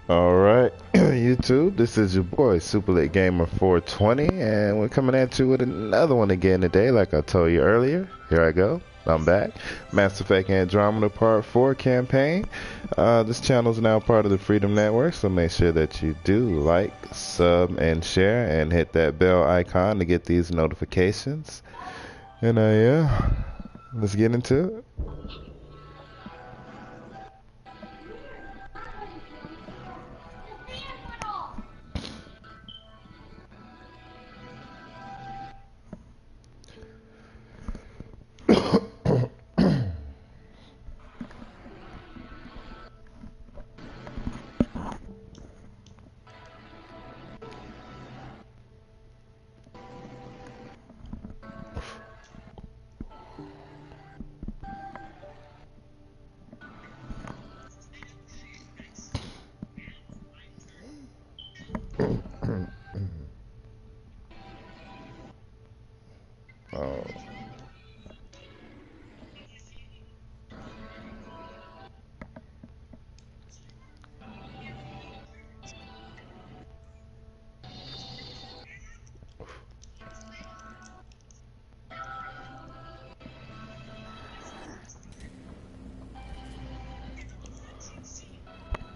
All right, YouTube, this is your boy, Super Lit Gamer 420, and we're coming at you with another one again today, like I told you earlier. Here I go. I'm back. Mass Effect Andromeda Part 4 campaign. This channel is now part of the Freedom Network, so make sure that you do like, sub, and share, and hit that bell icon to get these notifications. And yeah, let's get into it. Oh.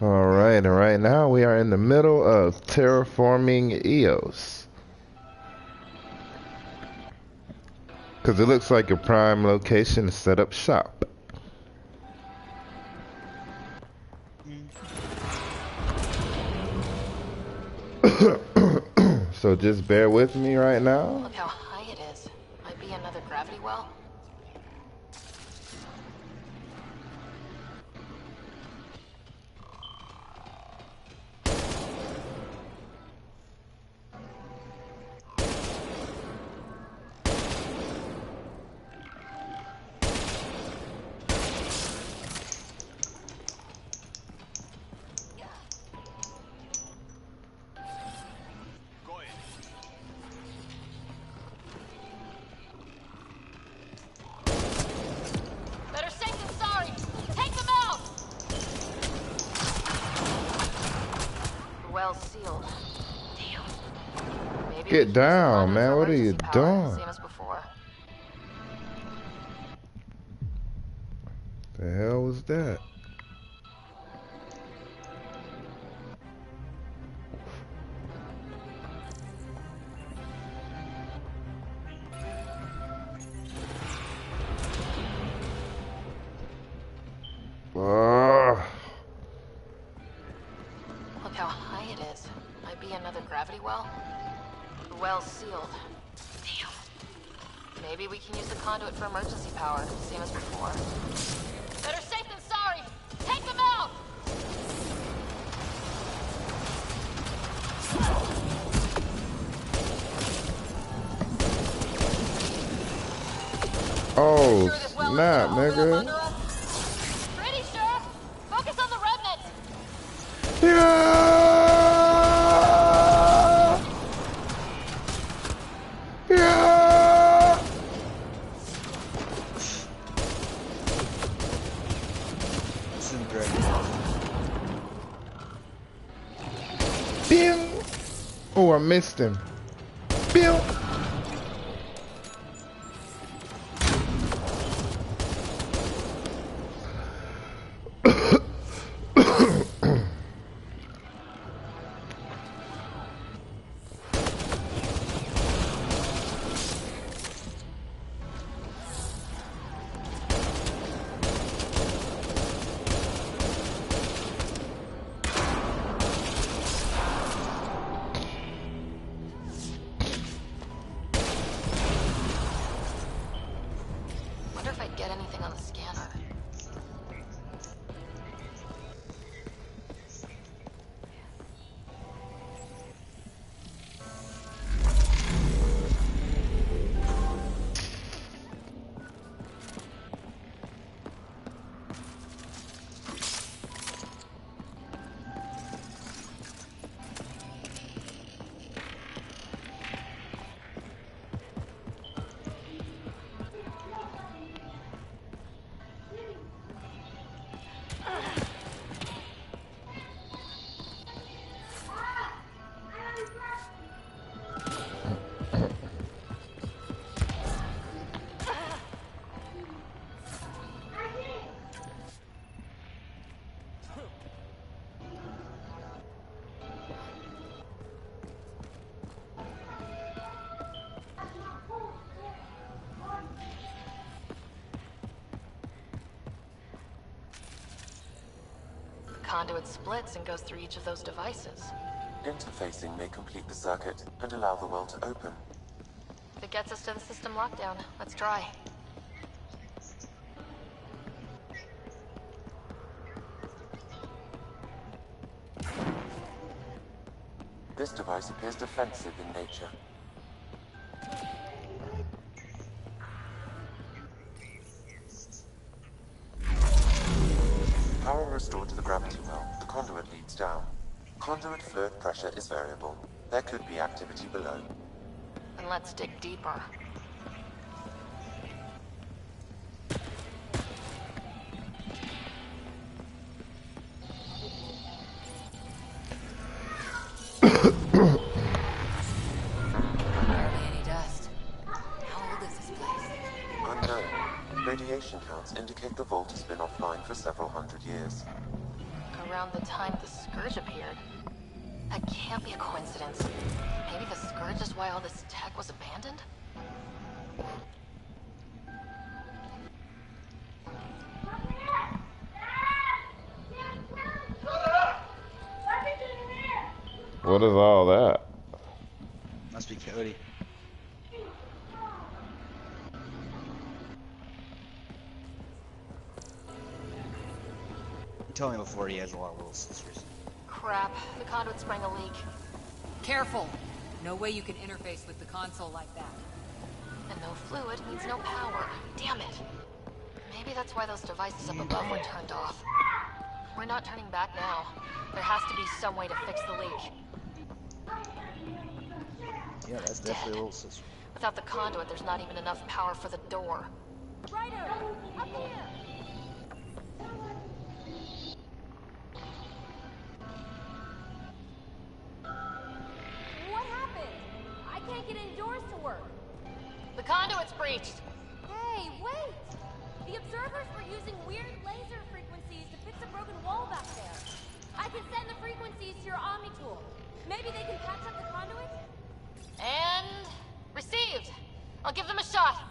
Alright, and right now we are in the middle of terraforming EOS. Because it looks like a prime location to set up shop. So just bear with me right now. Look how high it is. Might be another gravity well. Better safe than sorry. Take them out. The well's sealed. Damn. Maybe Get down, man. What are you doing? Same as before. The hell was that? Look how high it is. Might be another gravity well. The well's sealed. Damn. Maybe we can use the conduit for emergency power, same as before. Better safe than sorry. Take them out. Oh, snap, nigga. Pretty sure. Focus on the remnant. Yeah! Yeah! This is great. Bing! Oh, I missed him. Bing! conduit splits and goes through each of those devices. Interfacing may complete the circuit and allow the well to open. If it gets us to the system lockdown, let's try. This device appears defensive in nature. Power restored to the gravity well. The conduit leads down. Conduit fluid pressure is variable. There could be activity below. And let's dig deeper. Hardly any dust. How old is this place? Unknown. Radiation counts indicate the vault has been offline for several hundred years. Around the time the Scourge appeared. That can't be a coincidence. Maybe the Scourge is why all this tech was abandoned? What is all that? Must be Cody. He told me before he has a lot of little sisters. Crap, the conduit sprang a leak. Careful! No way you can interface with the console like that. And no fluid means no power. Damn it. Maybe that's why those devices up above were turned off. We're not turning back now. There has to be some way to fix the leak. Yeah, that's definitely a little sister. Without the conduit, there's not even enough power for the door. Ryder! Up here! What happened? I can't get indoors to work. The conduit's breached! Hey, wait! The observers were using weird laser frequencies to fix a broken wall back there. I can send the frequencies to your Omni tool. Maybe they can patch up the conduit? And... received! I'll give them a shot!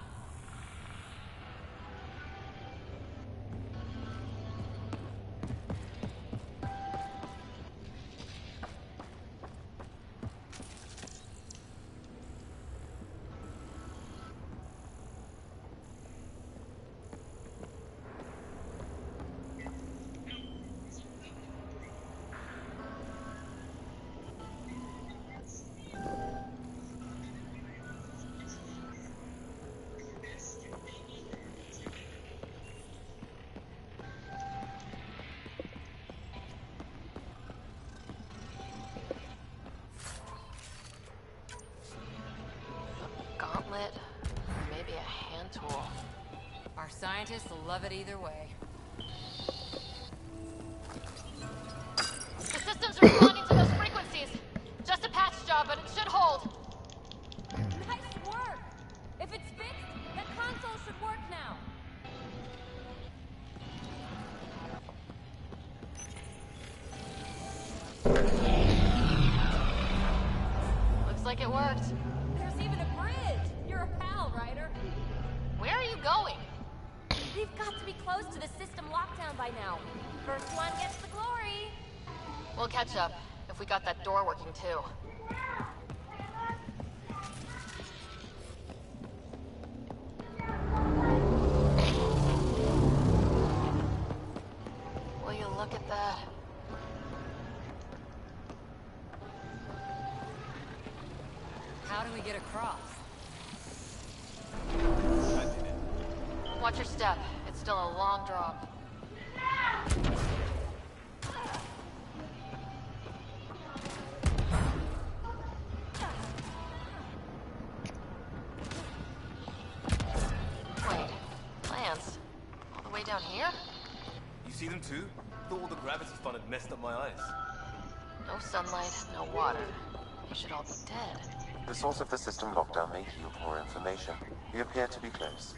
Gauntlet, maybe a hand tool. Our scientists will love it either way. The system's responding to those frequencies. Just a patch job, but it should hold. Nice work! If it's fixed, that console should work now. Looks like it worked. There's even a bridge! You're a pal, Ryder. Where are you going? We've got to be close to the system lockdown by now. First one gets the glory. We'll catch up, if we got that door working too. Will you look at that? How do we get across? Watch your step. It's still a long drop. Wait, Lance, all the way down here? You see them too? Thought all the gravity fun had messed up my eyes. No sunlight, no water. They should all be dead. The source of the system lockdown may yield more information. We appear to be close.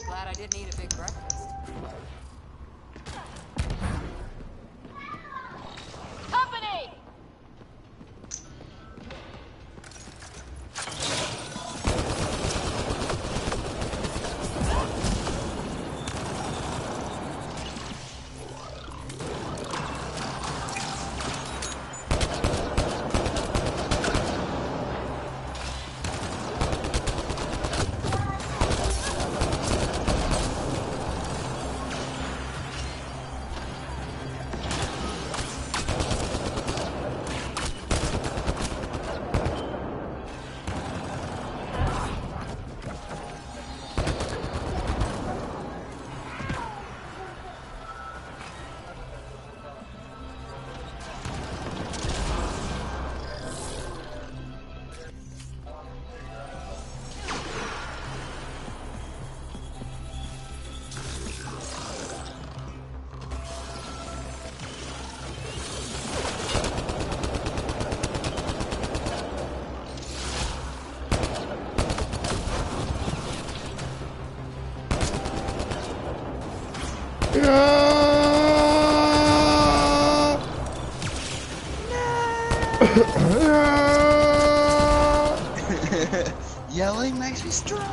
Glad I didn't eat a big breakfast. Yelling makes me stronger.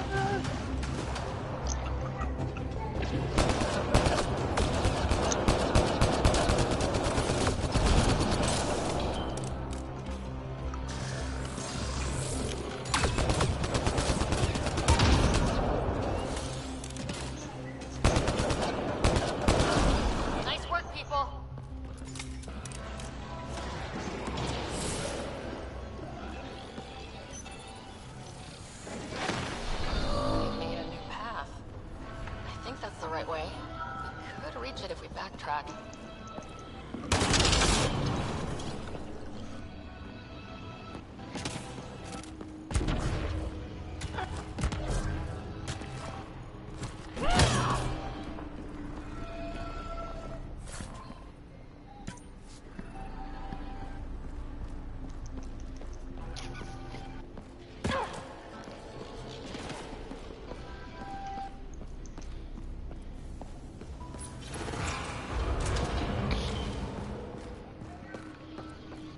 Nice work, people. We made a new path. I think that's the right way. We could reach it if we backtrack.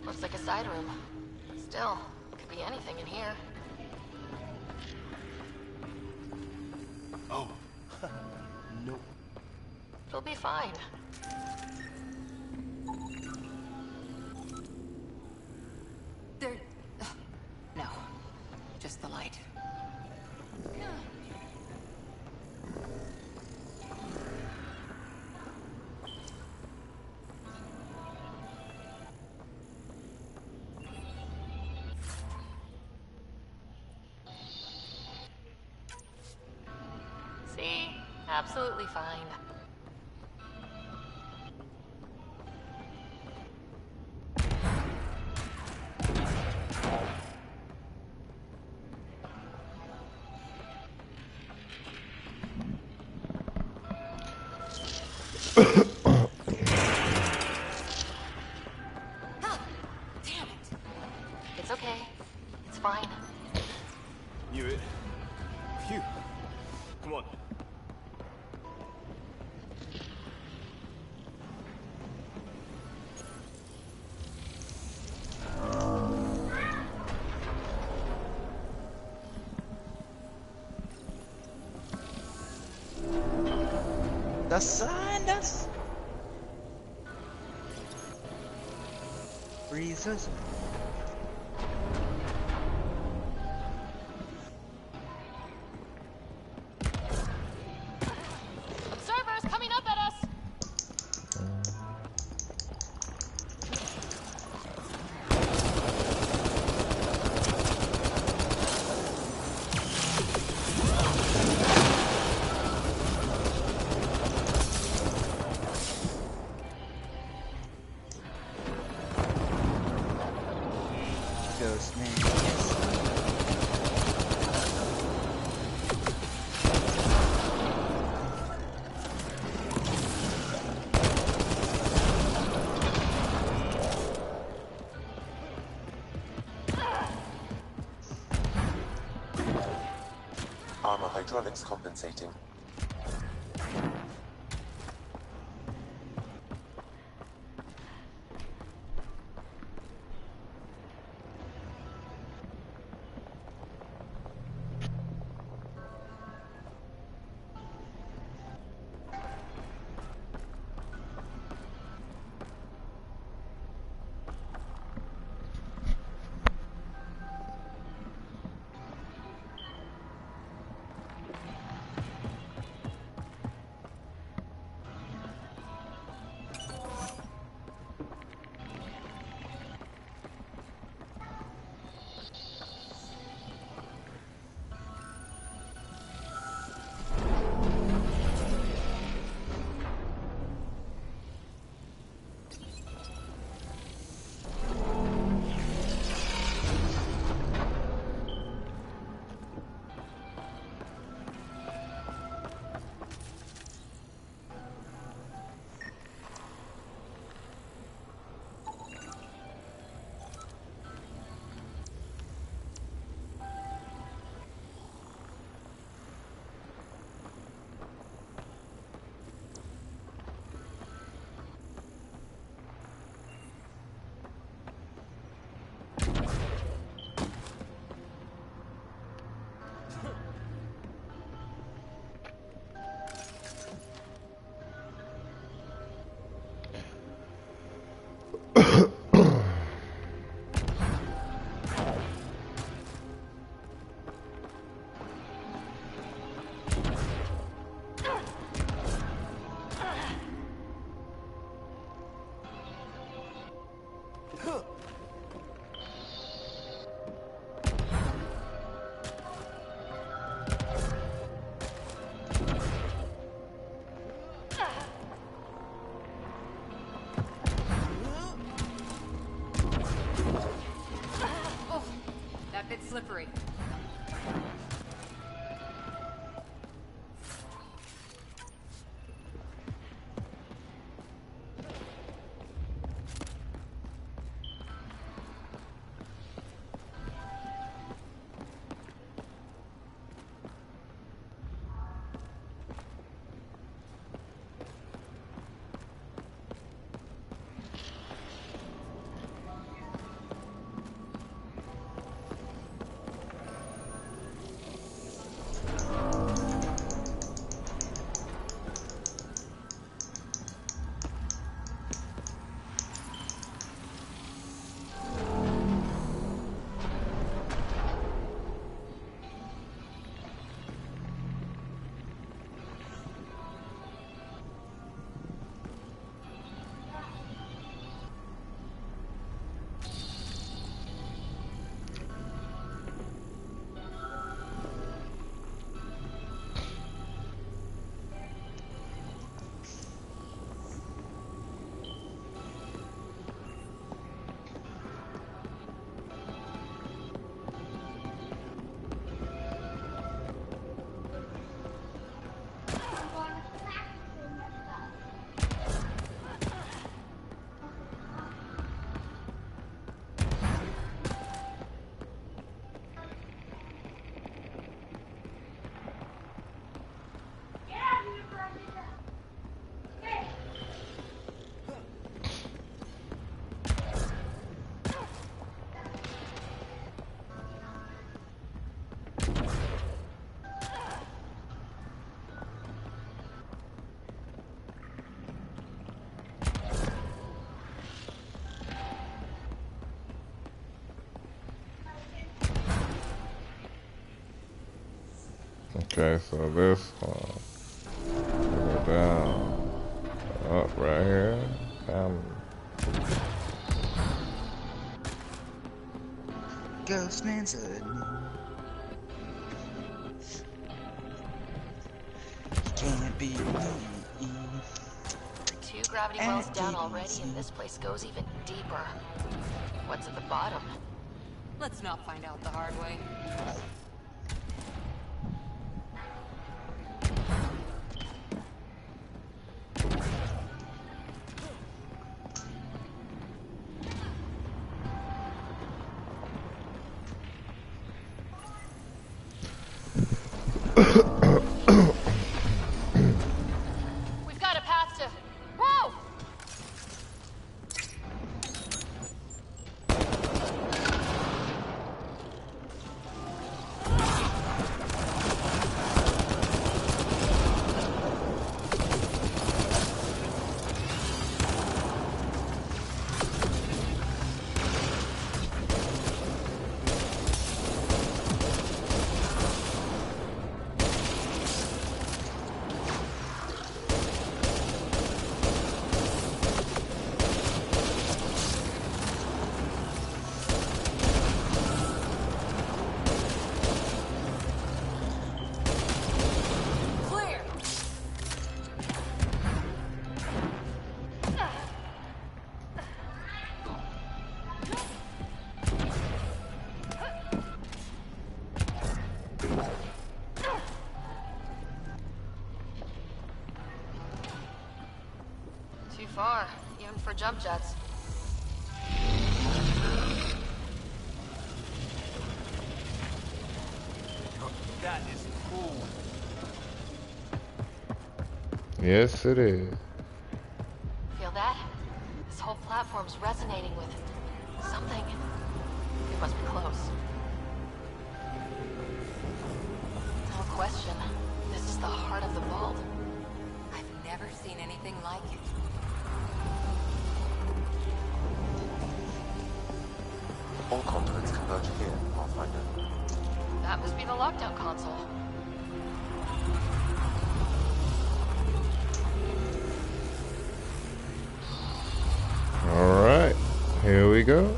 Looks like a side room. Still, could be anything in here. Oh. No. It'll be fine. There... No. Just the light. See? Absolutely fine. Damn it! It's okay. It's fine. Knew it. Phew. Come on. The sun does. Breezes. Observers coming up at us! Ghost man. Yes. Armor hydraulics compensating. Oh, that bit's slippery. Okay, so this one, go down, up right here, down. Ghostman said can't be me. 2 gravity wells down already, and this place goes even deeper. What's at the bottom? Let's not find out the hard way. We've got a path to... Whoa! Too far, even for jump jets. That is cool. Yes, it is. Feel that? This whole platform's resonating with something. It must be close. No question. This is the heart of the vault. I've never seen anything like it. All conduits converge here, Pathfinder. That must be the lockdown console. All right, Here we go.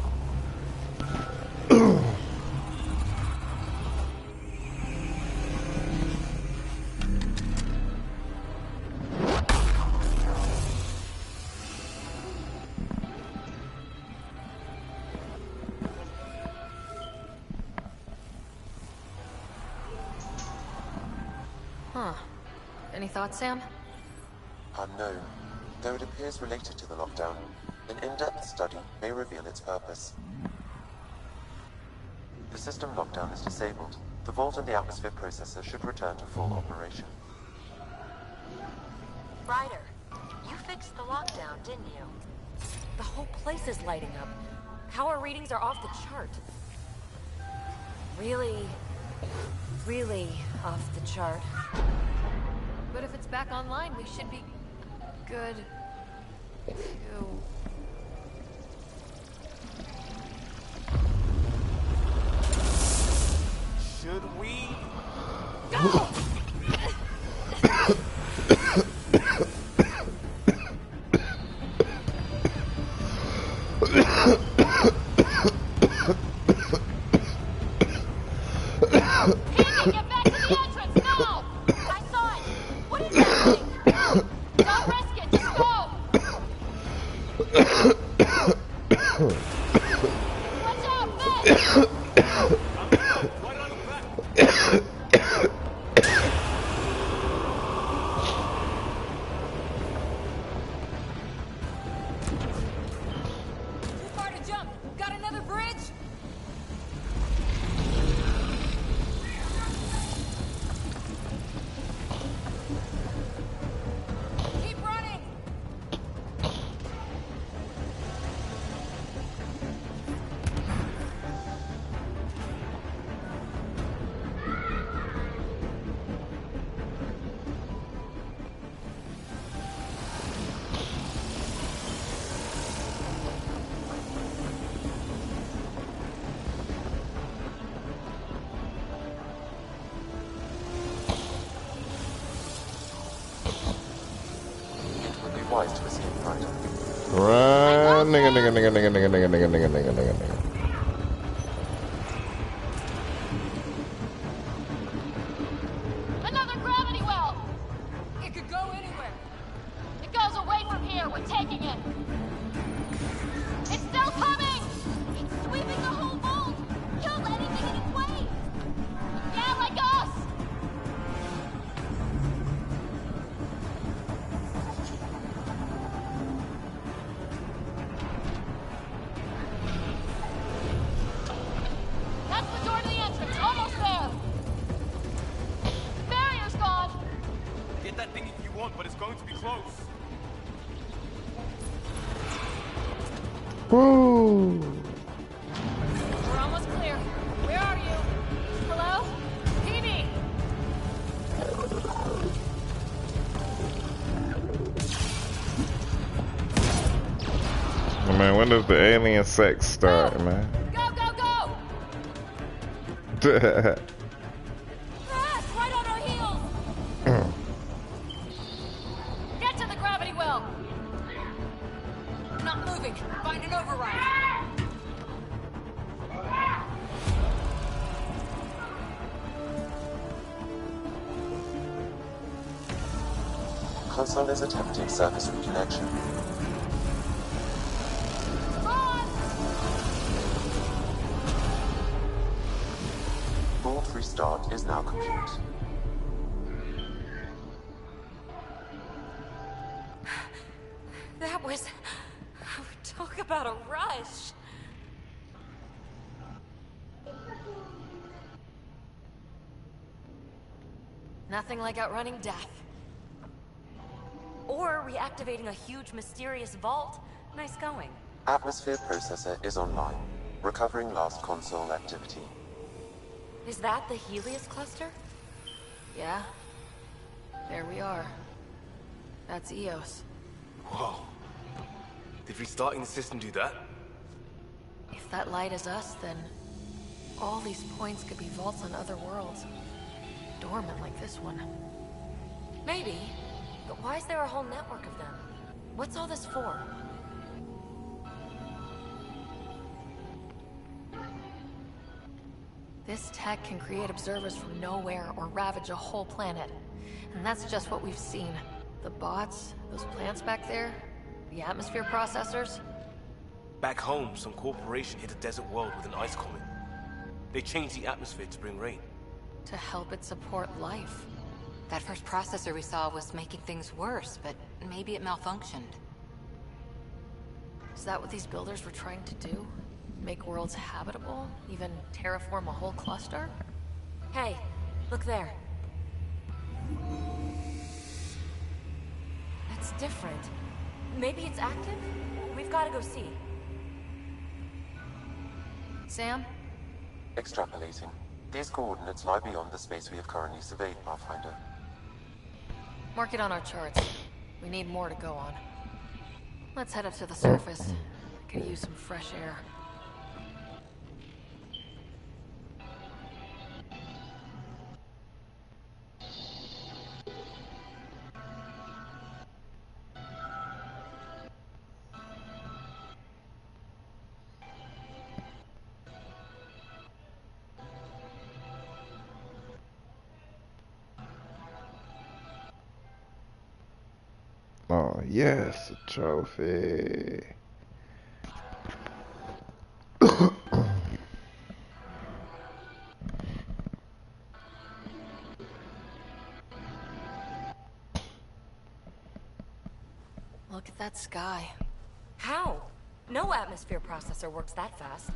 Huh. Any thoughts, Sam? Unknown. Though it appears related to the lockdown, an in-depth study may reveal its purpose. The system lockdown is disabled. The vault and the atmosphere processor should return to full operation. Ryder, you fixed the lockdown, didn't you? The whole place is lighting up. Power readings are off the chart. Really off the chart. But if it's back online, we should be good too. Should we? Go! Get back to the entrance now! I saw it! What is happening? Don't risk it, just go! Watch out, Finn! Why not look back? Too far to jump. Got another bridge? Keep running! It would be wise to escape right. Run, nigga. Another gravity well! It could go anywhere. It goes away from here. We're taking it. It's still coming! It's sweeping the whole vault! Killed anything in its way! Yeah, like us! That's the door to the entrance. Almost there. Barrier's gone. Get that thing if you want, but it's going to be close. Woo! We're almost clear. Where are you? Hello? PB! Man, when does the alien sex start, man? Go, go, go! Ah, it's right on our heels! Get to the gravity well! Not moving. Find an override. Console is attempting service reconnection. Run! Vault restart is now complete. That was... Talk about a rush. Nothing like outrunning death. Or reactivating a huge mysterious vault. Nice going. Atmosphere processor is online, recovering last console activity. Is that the Helios cluster? Yeah. There we are. That's Eos. Whoa. Did restarting the system do that? If that light is us, then all these points could be vaults on other worlds. Dormant like this one. Maybe, but why is there a whole network of them? What's all this for? This tech can create observers from nowhere or ravage a whole planet. And that's just what we've seen. The bots, those plants back there, the atmosphere processors. Back home, some corporation hit a desert world with an ice comet. They changed the atmosphere to bring rain. To help it support life. That first processor we saw was making things worse, but maybe it malfunctioned. Is that what these builders were trying to do? Make worlds habitable? Even terraform a whole cluster? Hey, look there. That's different. Maybe it's active? We've got to go see. Sam? Extrapolating. These coordinates lie beyond the space we have currently surveyed, Pathfinder. Mark it on our charts. We need more to go on. Let's head up to the surface. Could use some fresh air. Oh, yes, a trophy. Look at that sky. How? No atmosphere processor works that fast.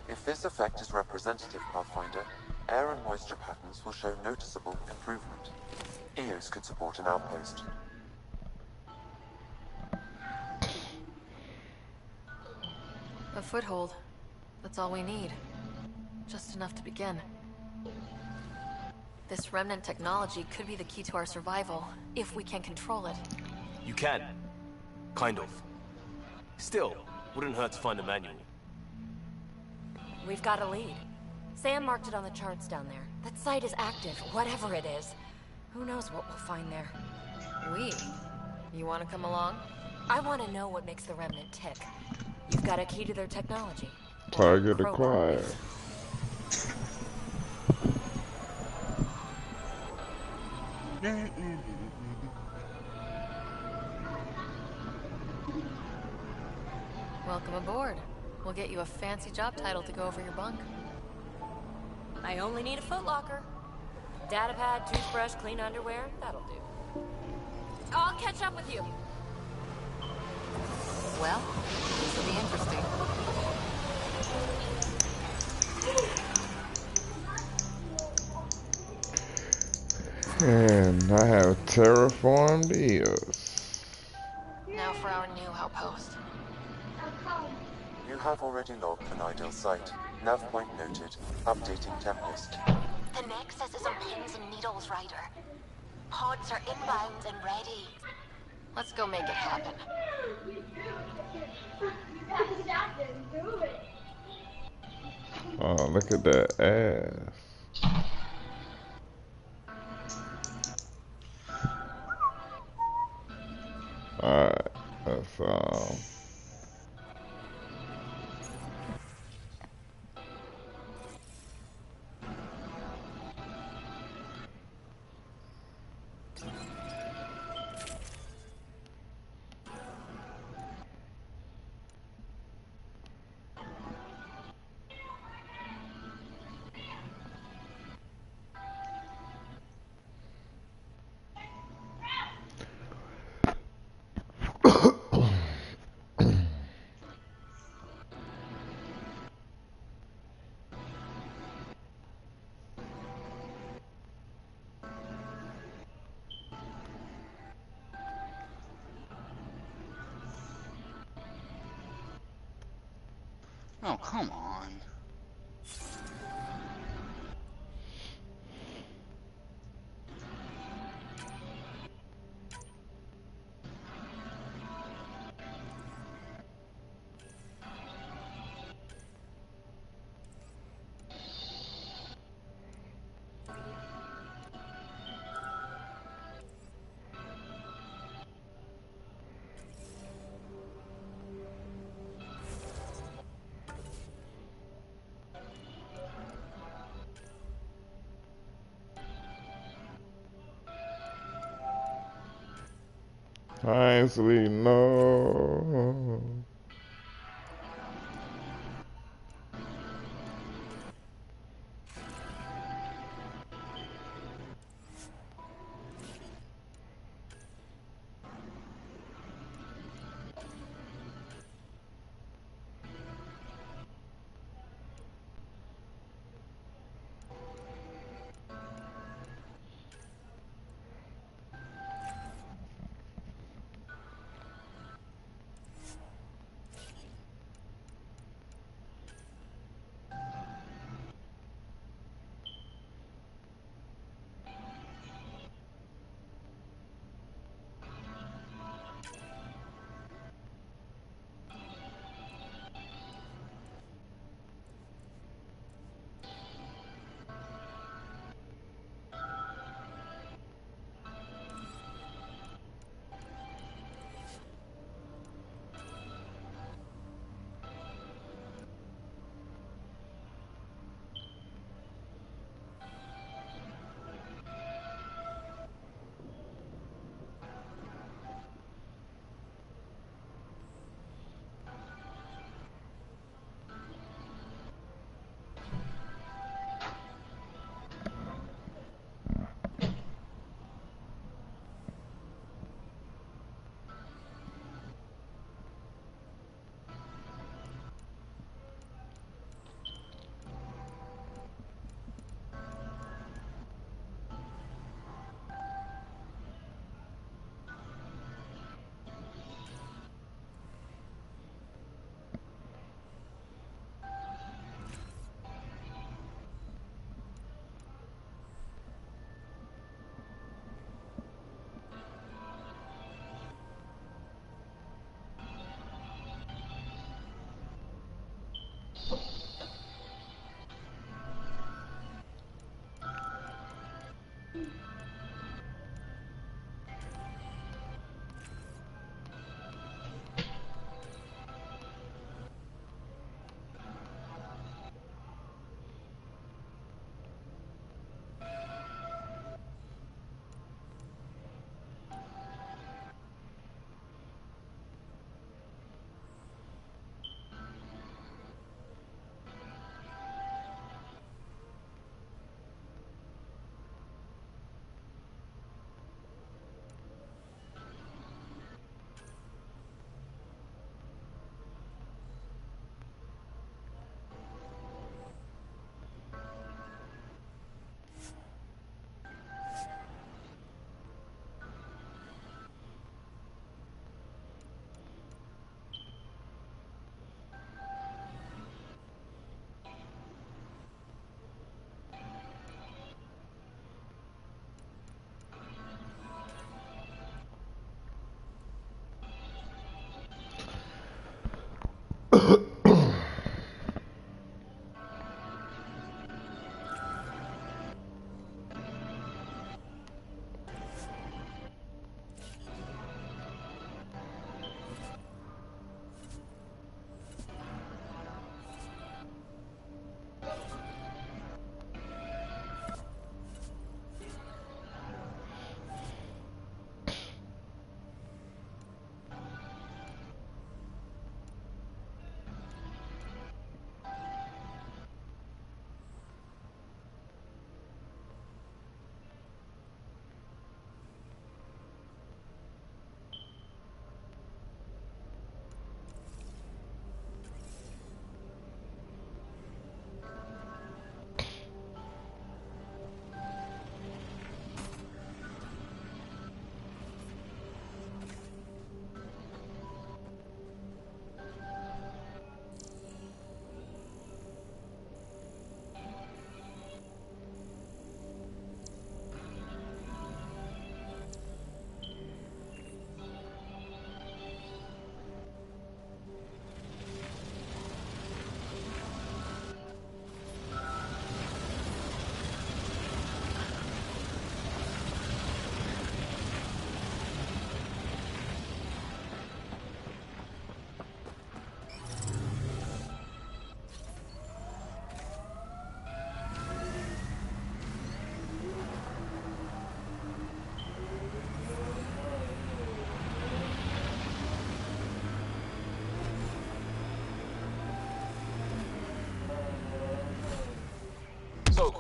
If this effect is representative, Pathfinder, air and moisture patterns will show noticeable improvement. EOS could support an outpost. A foothold. That's all we need. Just enough to begin. This remnant technology could be the key to our survival, if we can control it. You can. Kind of. Still, wouldn't hurt to find a manual. We've got a lead. Sam marked it on the charts down there. That site is active, whatever it is. Who knows what we'll find there. We? You want to come along? I want to know what makes the remnant tick. You've got a key to their technology. Target Crowbar. acquired. Welcome aboard. We'll get you a fancy job title to go over your bunk. I only need a footlocker. Datapad, toothbrush, clean underwear, that'll do. I'll catch up with you. Well, this will be interesting. And I have terraformed EOS. Now for our new outpost. You have already logged an ideal site. Nav point noted. Updating temp list. The Nexus is on pins and needles, Ryder. Pods are inbound and ready. Let's go make it happen. Oh, look at that ass. Alright, that's Oh, come on. Ainsley, no.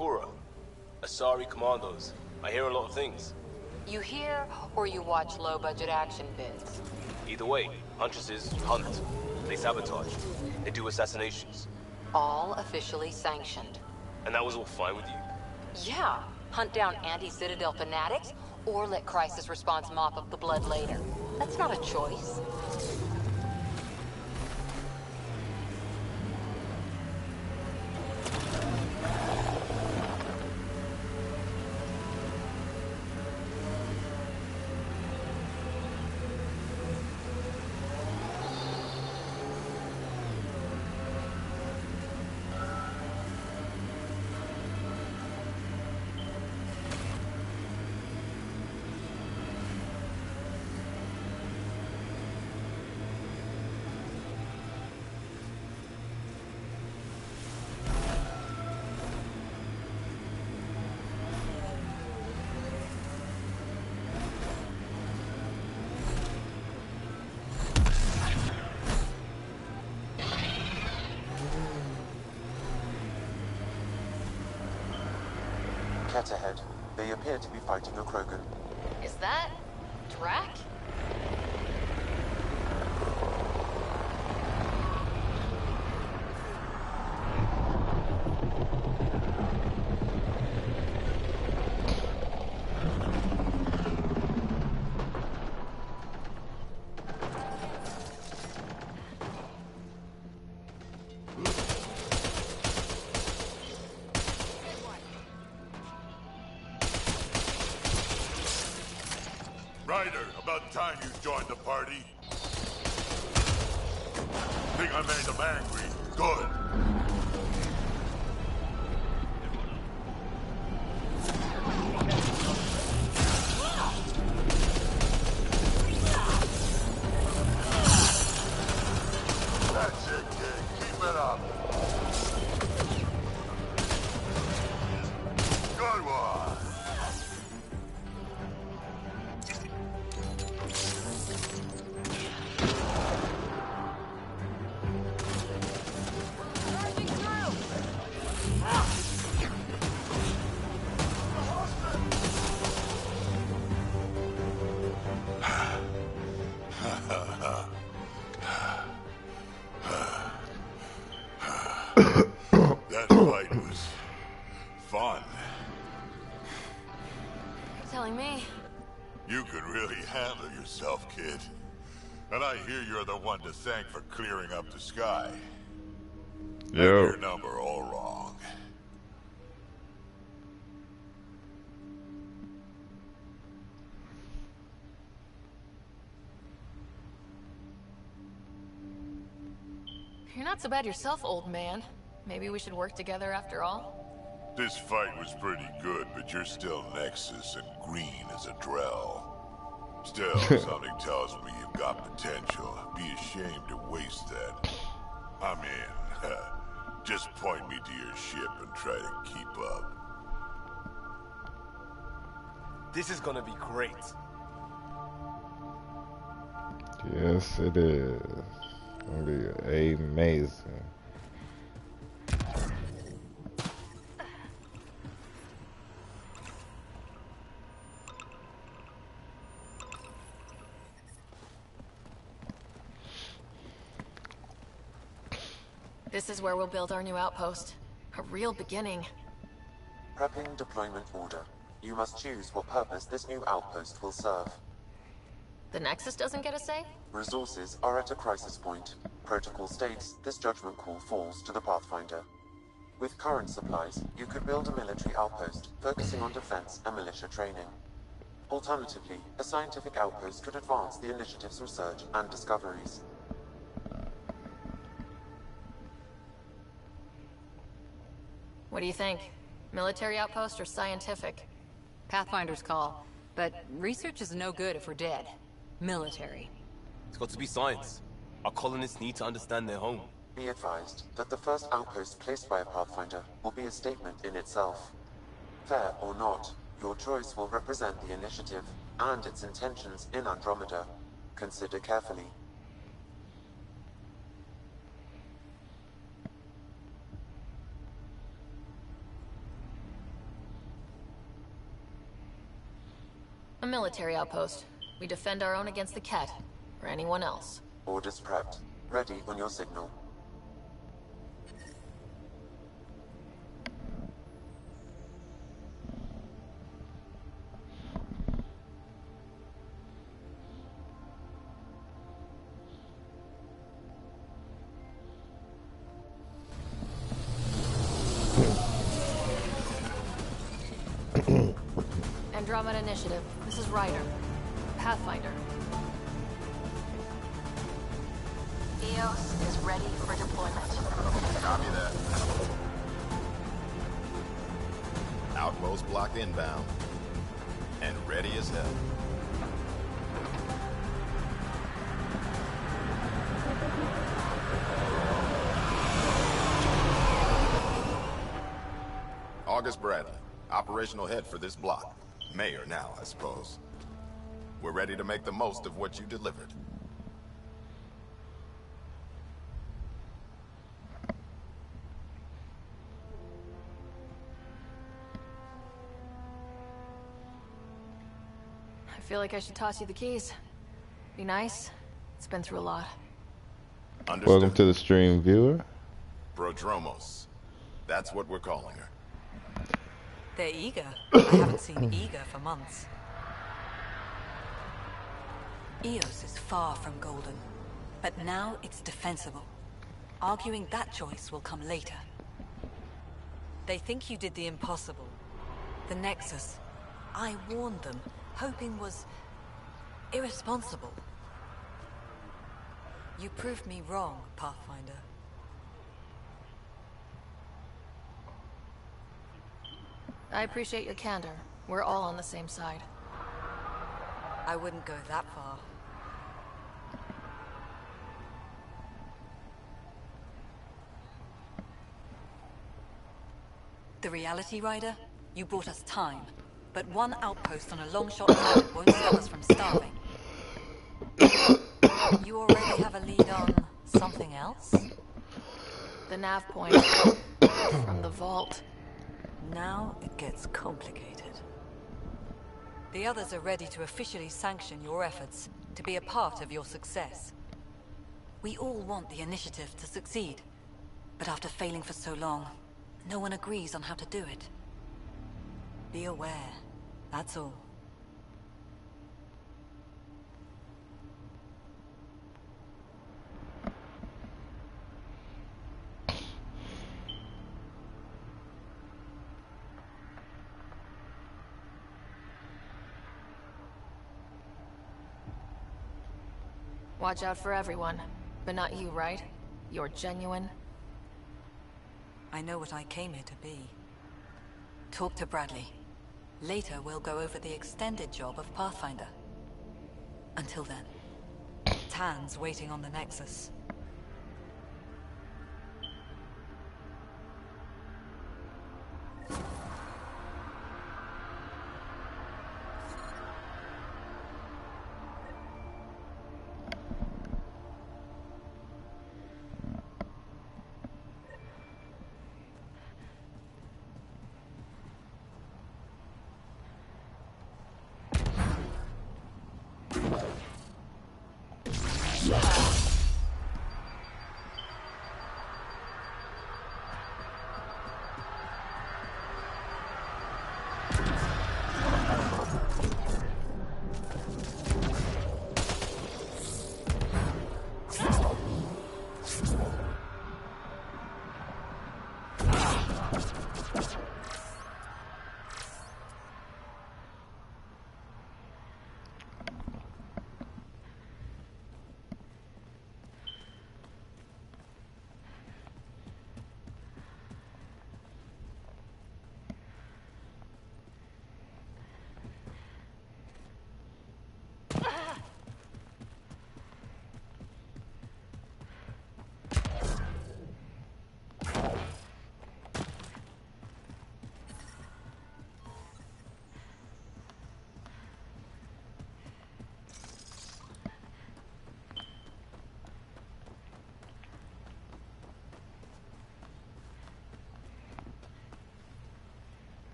Cora. Asari Commandos. I hear a lot of things. You hear or you watch low-budget action vids? Either way, Huntresses hunt. They sabotage. They do assassinations. All officially sanctioned. And that was all fine with you? Yeah. Hunt down anti-Citadel fanatics, or let Crisis Response mop up the blood later. That's not a choice. Cat ahead. They appear to be fighting a Krogan. Is that... Drac? Ryder, about time you joined the party. Think I made them angry. Good. That's it, kid. Keep it up. Good one. That fight was fun. You're telling me. You could really handle yourself, kid. And I hear you're the one to thank for clearing up the sky. Yo. Your number all wrong. You're not so bad yourself, old man. Maybe we should work together after all? This fight was pretty good, but you're still Nexus and green as a Drell. Still, something tells me you've got potential. Be ashamed to waste that. I'm in. Just point me to your ship and try to keep up. This is gonna be great. Yes, it is. It'll be amazing. This is where we'll build our new outpost. A real beginning. Prepping deployment order. You must choose what purpose this new outpost will serve. The Nexus doesn't get a say? Resources are at a crisis point. Protocol states this judgment call falls to the Pathfinder. With current supplies, you could build a military outpost, focusing on defense and militia training. Alternatively, a scientific outpost could advance the initiative's research and discoveries. What do you think? Military outpost or scientific? Pathfinder's call. But research is no good if we're dead. Military. It's got to be science. Our colonists need to understand their home. Be advised that the first outpost placed by a Pathfinder will be a statement in itself. Fair or not, your choice will represent the initiative and its intentions in Andromeda. Consider carefully. military outpost. We defend our own against the Ket, or anyone else. Orders prepped. Ready on your signal. Andromeda Initiative. This is Ryder. Pathfinder. EOS is ready for deployment. Copy that. Outpost block inbound. And ready as hell. August Bradley, operational head for this block. Mayor now, I suppose. We're ready to make the most of what you delivered. I feel like I should toss you the keys. Be nice. It's been through a lot. Understood. Welcome to the stream, viewer. Prodromos. That's what we're calling her. They're eager. I haven't seen eager for months. EOS is far from golden, but now it's defensible. Arguing that choice will come later. They think you did the impossible. The Nexus. I warned them, hoping was irresponsible. You proved me wrong, Pathfinder. I appreciate your candor. We're all on the same side. I wouldn't go that far. The reality, Ryder? You brought us time, but one outpost on a long-shot target won't stop us from starving. You already have a lead on something else? The nav point from the vault. Now it gets complicated. The others are ready to officially sanction your efforts, to be a part of your success. We all want the initiative to succeed, but after failing for so long, no one agrees on how to do it. Be aware, that's all. Watch out for everyone. But not you, right? You're genuine. I know what I came here to be. Talk to Bradley. Later, we'll go over the extended job of Pathfinder. Until then, Tan's waiting on the Nexus.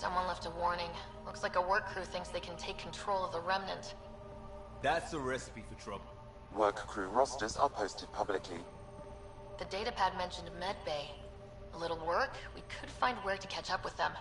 Someone left a warning. Looks like a work crew thinks they can take control of the remnant. That's a recipe for trouble. Work crew rosters are posted publicly. The datapad mentioned medbay. A little work, we could find where to catch up with them.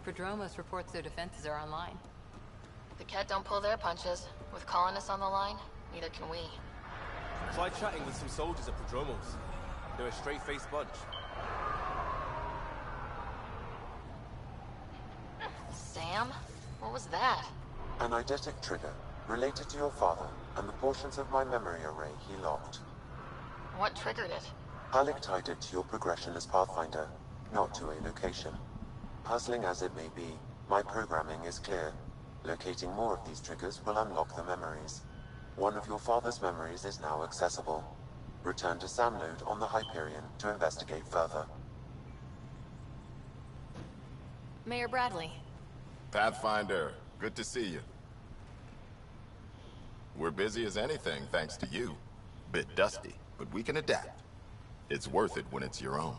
Prodromos reports their defenses are online. The Ket don't pull their punches. With colonists on the line, neither can we. Try chatting with some soldiers at Prodromos. They're a straight-faced bunch. Sam? What was that? An eidetic trigger, related to your father, and the portions of my memory array he locked. What triggered it? Alec tied it to your progression as Pathfinder, not to a location. Puzzling as it may be, my programming is clear. Locating more of these triggers will unlock the memories. One of your father's memories is now accessible. Return to Sam Node on the Hyperion to investigate further. Mayor Bradley. Pathfinder, good to see you. We're busy as anything thanks to you. Bit dusty, but we can adapt. It's worth it when it's your own.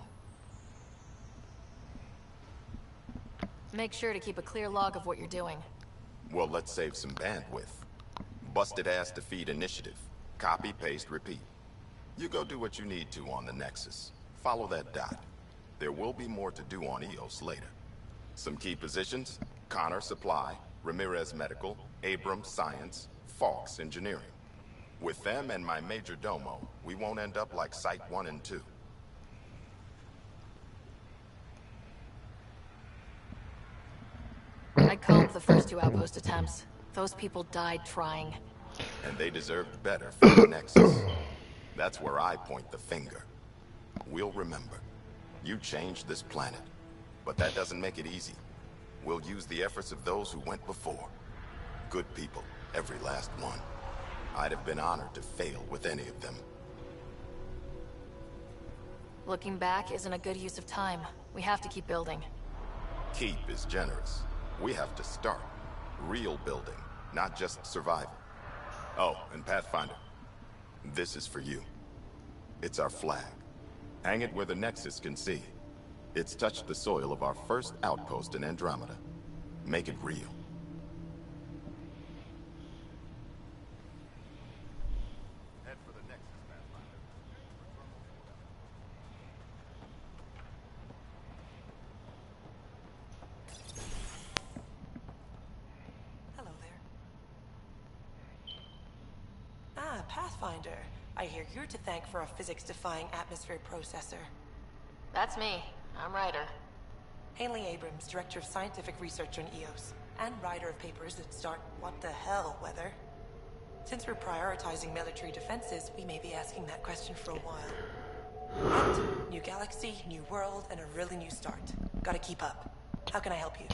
Make sure to keep a clear log of what you're doing. Well, let's save some bandwidth. Busted ass defeat initiative. Copy, paste, repeat. You go do what you need to on the Nexus. Follow that dot. There will be more to do on EOS later. Some key positions: Connor Supply, Ramirez Medical, Abrams Science, Falks Engineering. With them and my Major Domo, we won't end up like Site 1 and 2. I combed the first 2 outpost attempts. Those people died trying. And they deserved better for the Nexus. That's where I point the finger. We'll remember. You changed this planet. But that doesn't make it easy. We'll use the efforts of those who went before. Good people, every last one. I'd have been honored to fail with any of them. Looking back isn't a good use of time. We have to keep building. Keep is generous. We have to start. Real building, not just survival. Oh, and Pathfinder, this is for you. It's our flag. Hang it where the Nexus can see. It's touched the soil of our first outpost in Andromeda. Make it real. Head for the Nexus, Pathfinder. Hello there. Ah, Pathfinder. I hear you're to thank for a physics-defying atmosphere processor. That's me. I'm Ryder. Haley Abrams, Director of Scientific Research on EOS, and writer of papers that start what the hell weather. Since we're prioritizing military defenses, we may be asking that question for a while. But new galaxy, new world, and a really new start. Gotta keep up. How can I help you?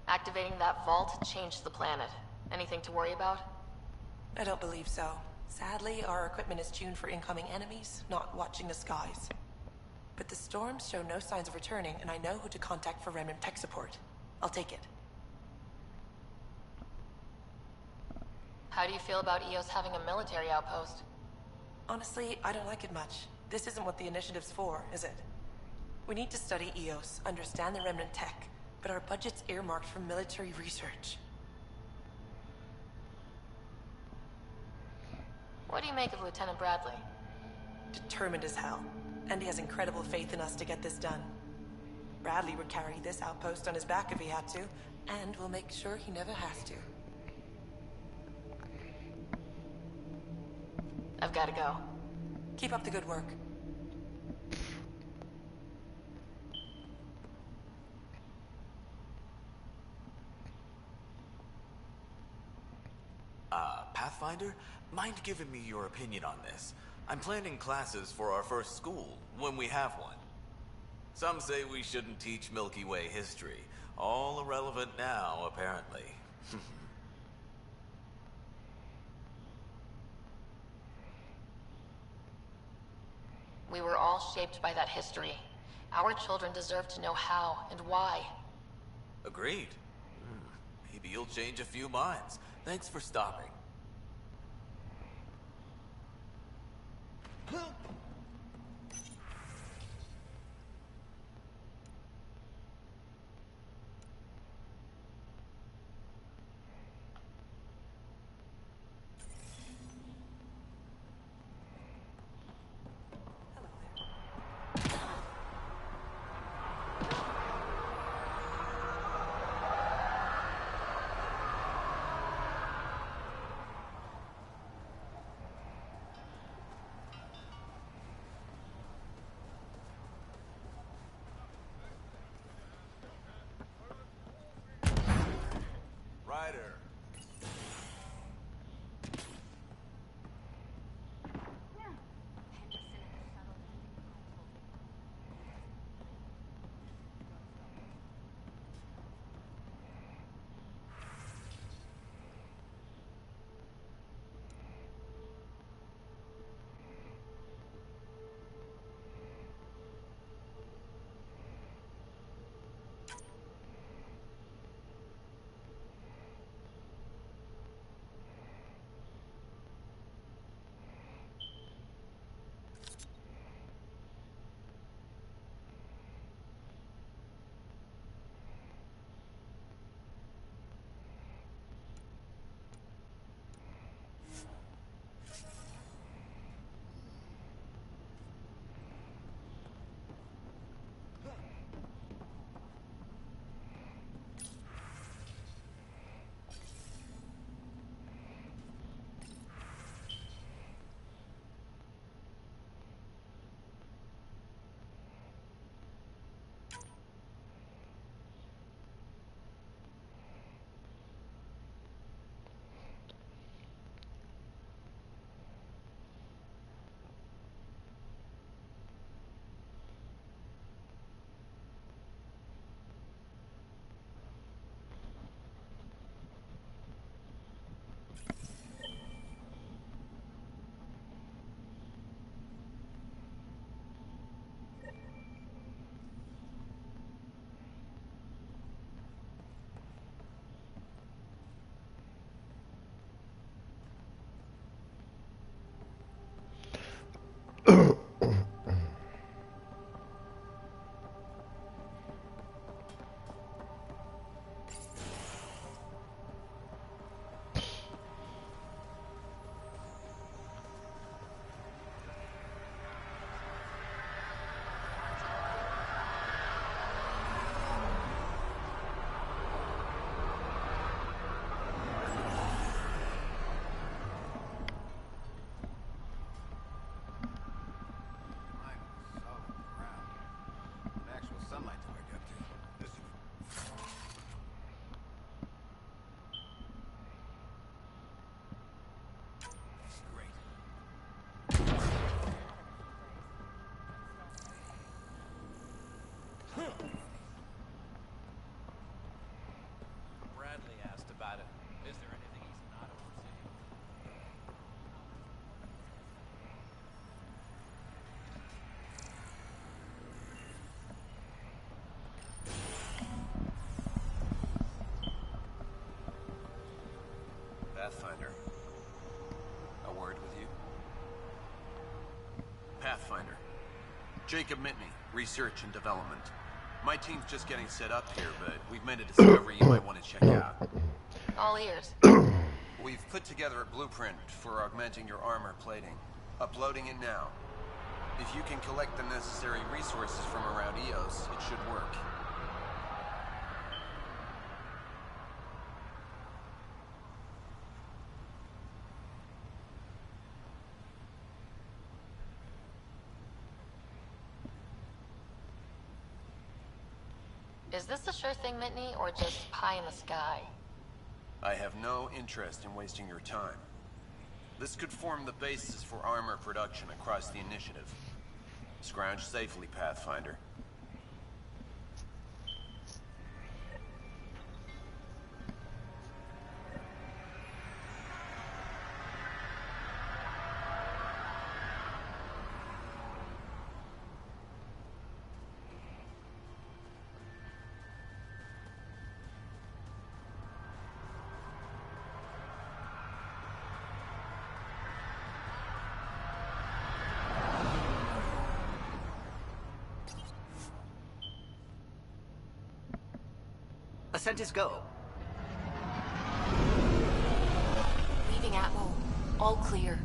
Activating that vault changed the planet. Anything to worry about? I don't believe so. Sadly, our equipment is tuned for incoming enemies, not watching the skies. But the storms show no signs of returning, and I know who to contact for Remnant tech support. I'll take it. How do you feel about EOS having a military outpost? Honestly, I don't like it much. This isn't what the initiative's for, is it? We need to study EOS, understand the Remnant tech, but our budget's earmarked for military research. What do you make of Lieutenant Bradley? Determined as hell. And he has incredible faith in us to get this done. Bradley would carry this outpost on his back if he had to, and we'll make sure he never has to. I've got to go. Keep up the good work. Pathfinder, mind giving me your opinion on this? I'm planning classes for our first school, when we have one. Some say we shouldn't teach Milky Way history. All irrelevant now, apparently. We were all shaped by that history. Our children deserve to know how and why. Agreed. Maybe you'll change a few minds. Thanks for stopping. Ryder. Bradley asked about it. Is there anything he's not overseeing? Pathfinder. A word with you? Pathfinder. Jacob Mitney, Research and Development. My team's just getting set up here, but we've made a discovery you might want to check out. All ears. We've put together a blueprint for augmenting your armor plating. Uploading it now. If you can collect the necessary resources from around EOS, it should work. Is this a sure thing, Mitney, or just pie in the sky? I have no interest in wasting your time. This could form the basis for armor production across the initiative. Scrounge safely, Pathfinder. Ascent is go. Leaving Atmo. All clear.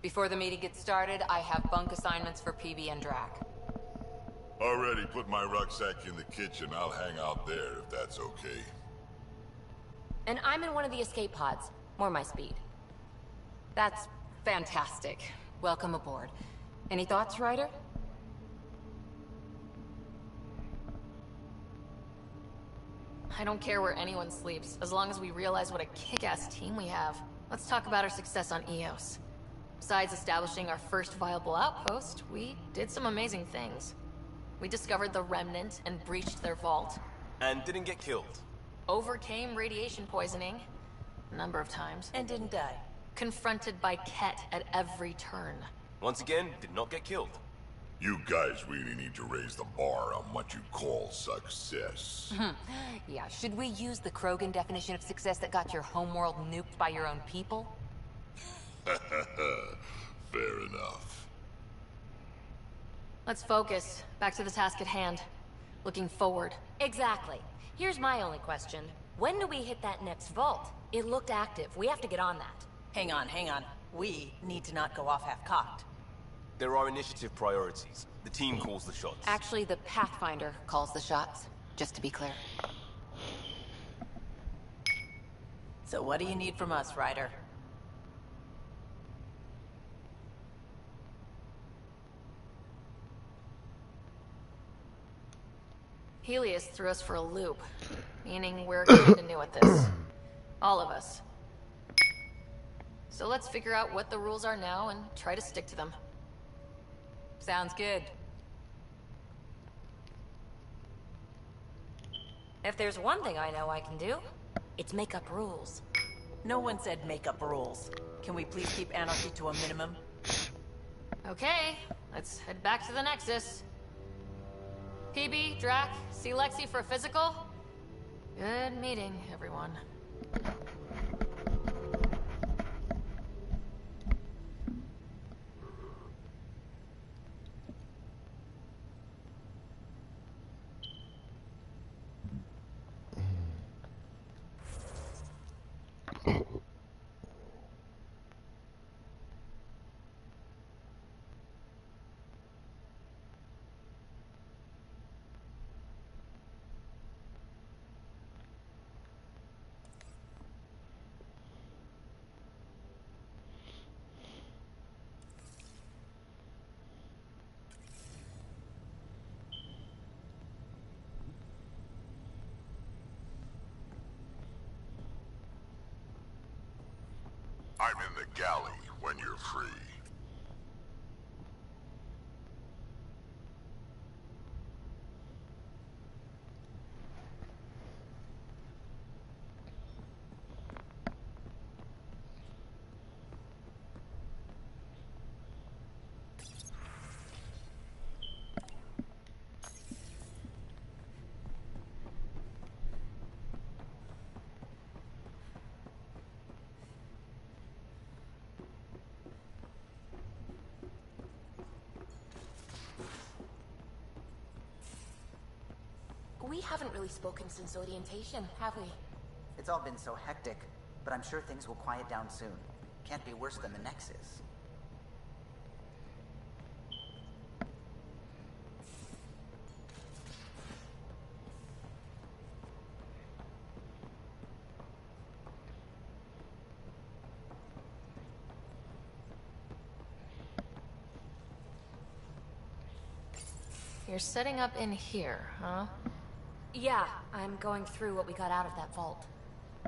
Before the meeting gets started, I have bunk assignments for PB and Drac. Already put my rucksack in the kitchen. I'll hang out there if that's okay. And I'm in one of the escape pods. More my speed. That's fantastic. Welcome aboard. Any thoughts, Ryder? I don't care where anyone sleeps, as long as we realize what a kick-ass team we have. Let's talk about our success on Eos. Besides establishing our first viable outpost, we did some amazing things. We discovered the Remnant and breached their vault. And didn't get killed. Overcame radiation poisoning. A number of times. And didn't die. Confronted by Ket at every turn. Once again, did not get killed. You guys really need to raise the bar on what you call success. Yeah, should we use the Krogan definition of success that got your homeworld nuked by your own people? Fair enough. Let's focus. Back to the task at hand. Looking forward. Exactly. Here's my only question. When do we hit that next vault? It looked active. We have to get on that. Hang on, hang on. We need to not go off half-cocked. There are initiative priorities. The team calls the shots. Actually, the Pathfinder calls the shots, just to be clear. So what do you need from us, Ryder? Helios threw us for a loop, meaning we're kinda new at this. All of us. So let's figure out what the rules are now and try to stick to them. Sounds good. If there's one thing I know I can do, it's make up rules. No one said make up rules. Can we please keep anarchy to a minimum? Okay, let's head back to the Nexus. PB, Drac, see Lexi for a physical? Good meeting, everyone. I'm in the galley when you're free. haven't really spoken since orientation, have we? It's all been so hectic, but I'm sure things will quiet down soon. Can't be worse than the Nexus. You're setting up in here, huh? Yeah, I'm going through what we got out of that vault.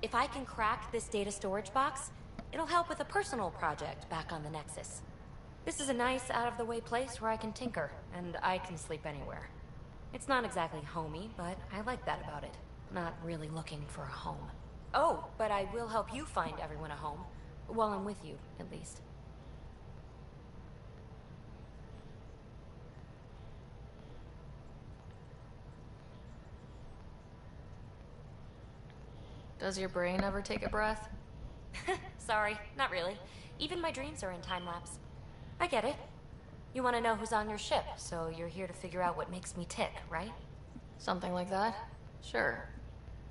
If I can crack this data storage box, it'll help with a personal project back on the Nexus. This is a nice, out-of-the-way place where I can tinker, and I can sleep anywhere. It's not exactly homey, but I like that about it. Not really looking for a home. Oh, but I will help you find everyone a home. While I'm with you, at least. Does your brain ever take a breath? Sorry, not really. Even my dreams are in time-lapse. I get it. You want to know who's on your ship, so you're here to figure out what makes me tick, right? Something like that? Sure.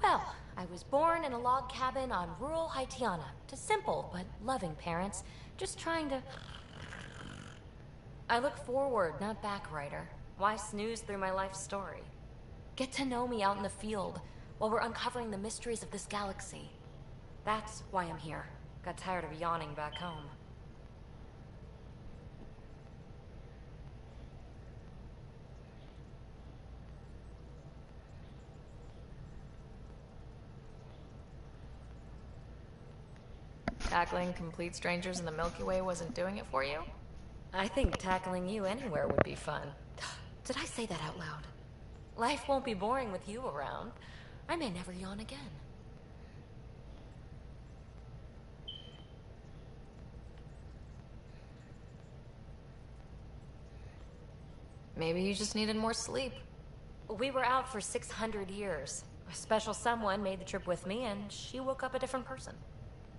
Well, I was born in a log cabin on rural Haitiana to simple but loving parents, just trying to... I look forward, not back, Ryder. Why snooze through my life story? Get to know me out in the field, while we're uncovering the mysteries of this galaxy. That's why I'm here. Got tired of yawning back home. Tackling complete strangers in the Milky Way wasn't doing it for you? I think tackling you anywhere would be fun. Did I say that out loud? Life won't be boring with you around. I may never yawn again. Maybe you just needed more sleep. We were out for 600 years. A special someone made the trip with me, and she woke up a different person.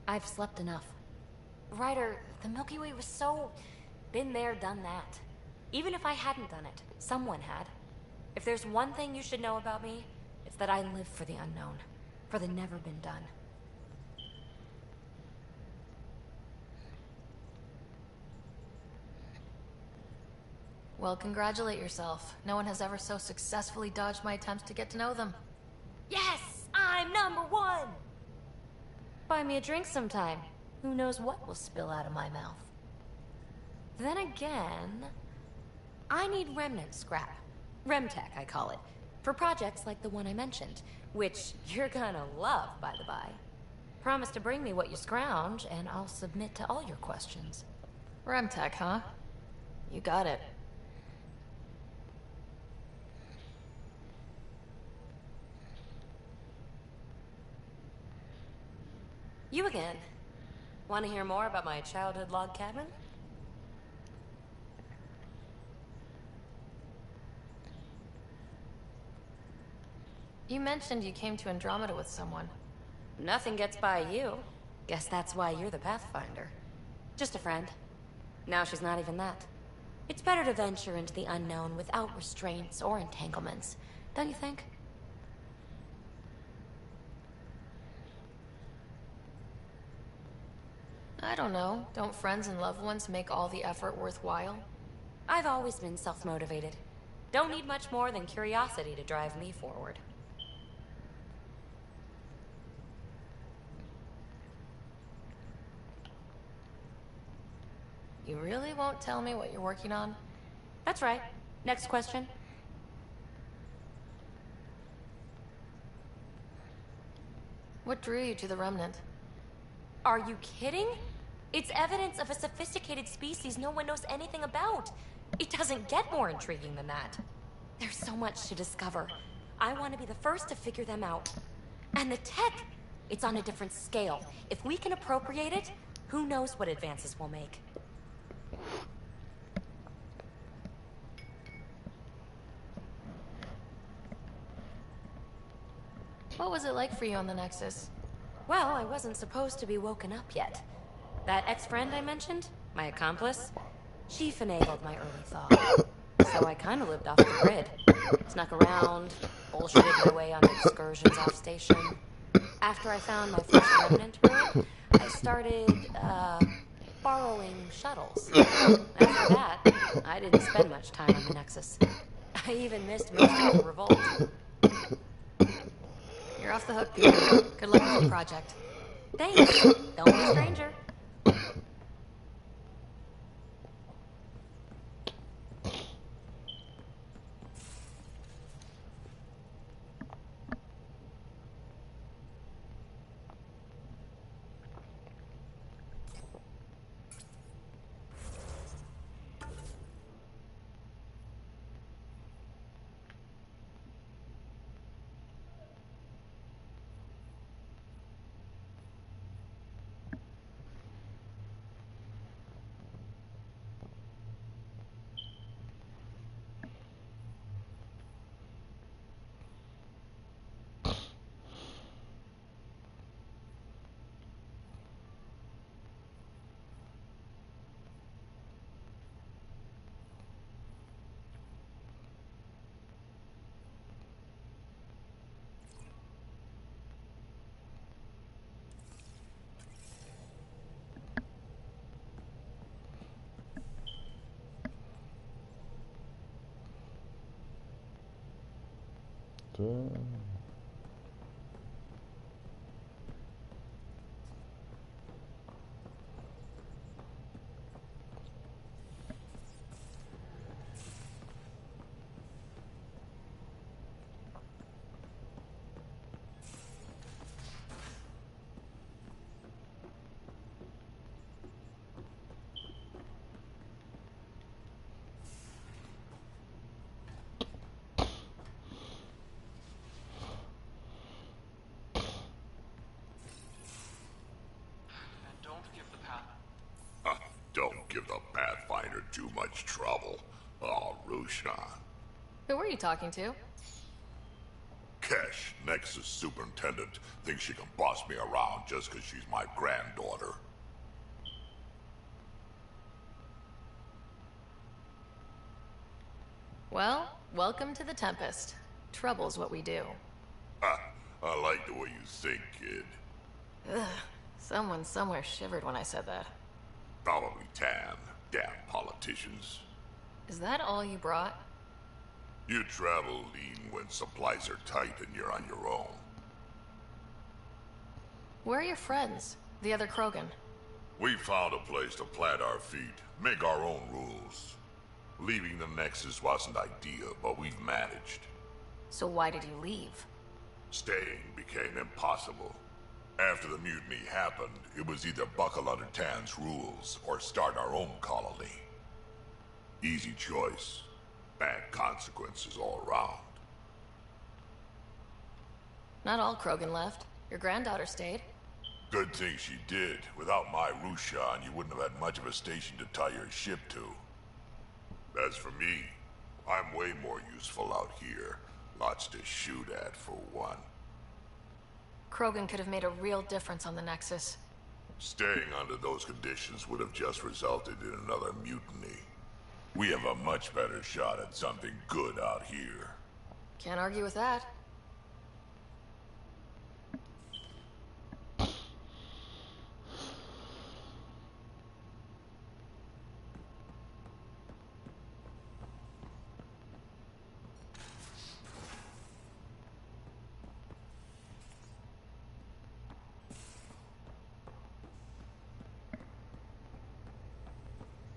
I've slept enough. Ryder, the Milky Way was so... been there, done that. Even if I hadn't done it, someone had. If there's one thing you should know about me, it's that I live for the unknown. For the never been done. Well, congratulate yourself. No one has ever so successfully dodged my attempts to get to know them. Yes! I'm #1! Buy me a drink sometime. Who knows what will spill out of my mouth. Then again... I need remnant scrap. Remtech, I call it. For projects like the one I mentioned. Which you're gonna love, by the by. Promise to bring me what you scrounge, and I'll submit to all your questions. Remtech, huh? You got it. You again. Want to hear more about my childhood log cabin? You mentioned you came to Andromeda with someone. Nothing gets by you. Guess that's why you're the Pathfinder. Just a friend. Now she's not even that. It's better to venture into the unknown without restraints or entanglements, don't you think? I don't know. Don't friends and loved ones make all the effort worthwhile? I've always been self-motivated. Don't need much more than curiosity to drive me forward. You really won't tell me what you're working on? That's right. Next question. What drew you to the Remnant? Are you kidding? It's evidence of a sophisticated species no one knows anything about. It doesn't get more intriguing than that. There's so much to discover. I want to be the first to figure them out. And the tech, it's on a different scale. If we can appropriate it, who knows what advances we'll make. What was it like for you on the Nexus? Well, I wasn't supposed to be woken up yet. That ex-friend I mentioned, my accomplice, she finagled my early thaw. So I kind of lived off the grid. Snuck around, bullshitted my way on excursions off station. After I found my first remnant ruin, I started, borrowing shuttles. After that, I didn't spend much time on the Nexus. I even missed most of the revolt. You're off the hook, Peter. Good luck with your project. Thanks. Don't be a stranger. Don't give the Pathfinder too much trouble. Oh, Rushan. Who are you talking to? Kesh, Nexus Superintendent, thinks she can boss me around just because she's my granddaughter. Well, welcome to the Tempest. Trouble's what we do. Ha, I like the way you think, kid. Ugh, someone somewhere shivered when I said that. Probably Tan. Damn politicians. Is that all you brought? You travel lean when supplies are tight and you're on your own. Where are your friends? The other Krogan? We found a place to plant our feet, make our own rules. Leaving the Nexus wasn't ideal, but we've managed. So why did you leave? Staying became impossible. After the mutiny happened, it was either buckle under Tan's rules or start our own colony. Easy choice. Bad consequences all around. Not all Krogan left. Your granddaughter stayed. Good thing she did. Without my Rushan, you wouldn't have had much of a station to tie your ship to. As for me, I'm way more useful out here. Lots to shoot at, for one. Krogan could have made a real difference on the Nexus. Staying under those conditions would have just resulted in another mutiny. We have a much better shot at something good out here. Can't argue with that.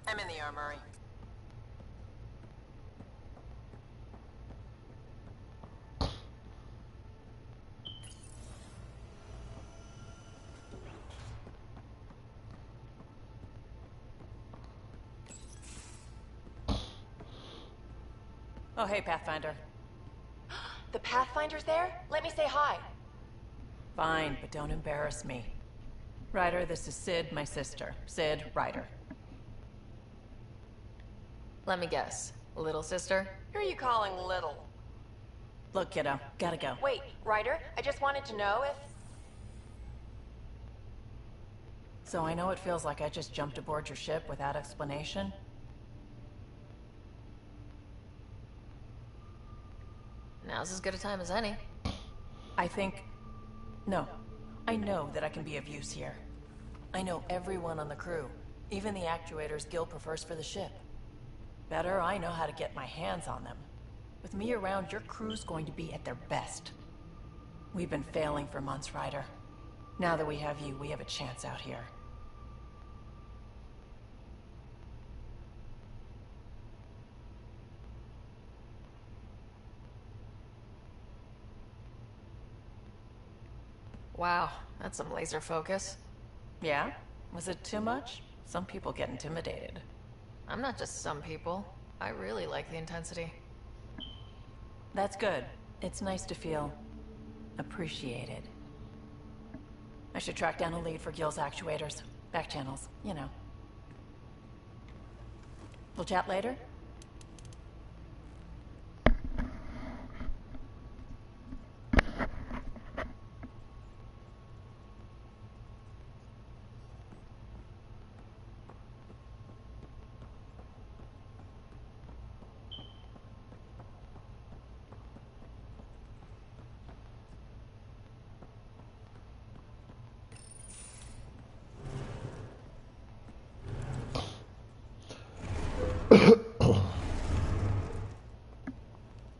I'm in the armory. Oh, hey, Pathfinder. The Pathfinder's there? Let me say hi. Fine, but don't embarrass me. Ryder, this is Sid, my sister. Sid, Ryder. Let me guess. Little sister? Who are you calling little? Look, kiddo, gotta go. Wait, Ryder, I just wanted to know if... So I know it feels like I just jumped aboard your ship without explanation. No, Now's as good a time as any. No. I know that I can be of use here. I know everyone on the crew, even the actuators Gil prefers for the ship. Better, I know how to get my hands on them. With me around, your crew's going to be at their best. We've been failing for months, Ryder. Now that we have you, we have a chance out here. Wow, that's some laser focus. Yeah? Was it too much? Some people get intimidated. I'm not just some people. I really like the intensity. That's good. It's nice to feel appreciated. I should track down a lead for Gil's actuators. Back channels, you know. We'll chat later?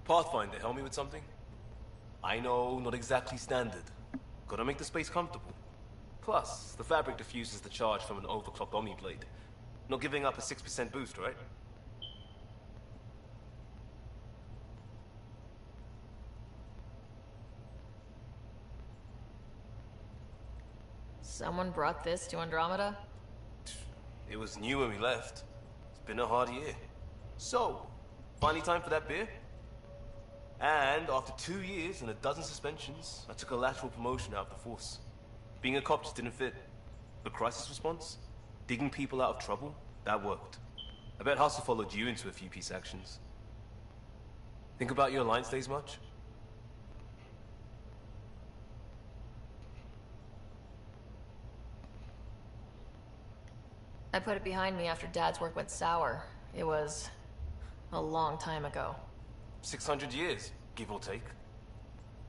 Pathfinder, help me with something? I know, not exactly standard. Gotta make the space comfortable. Plus, the fabric diffuses the charge from an overclocked Omni blade. Not giving up a 6% boost, right? Someone brought this to Andromeda? It was new when we left. It's been a hard year. So, finally time for that beer? And after 2 years and a dozen suspensions, I took a lateral promotion out of the force. Being a cop just didn't fit. But crisis response? Digging people out of trouble? That worked. I bet Hustle followed you into a few peace actions. Think about your Alliance days much? I put it behind me after Dad's work went sour. It was a long time ago. 600 years, give or take.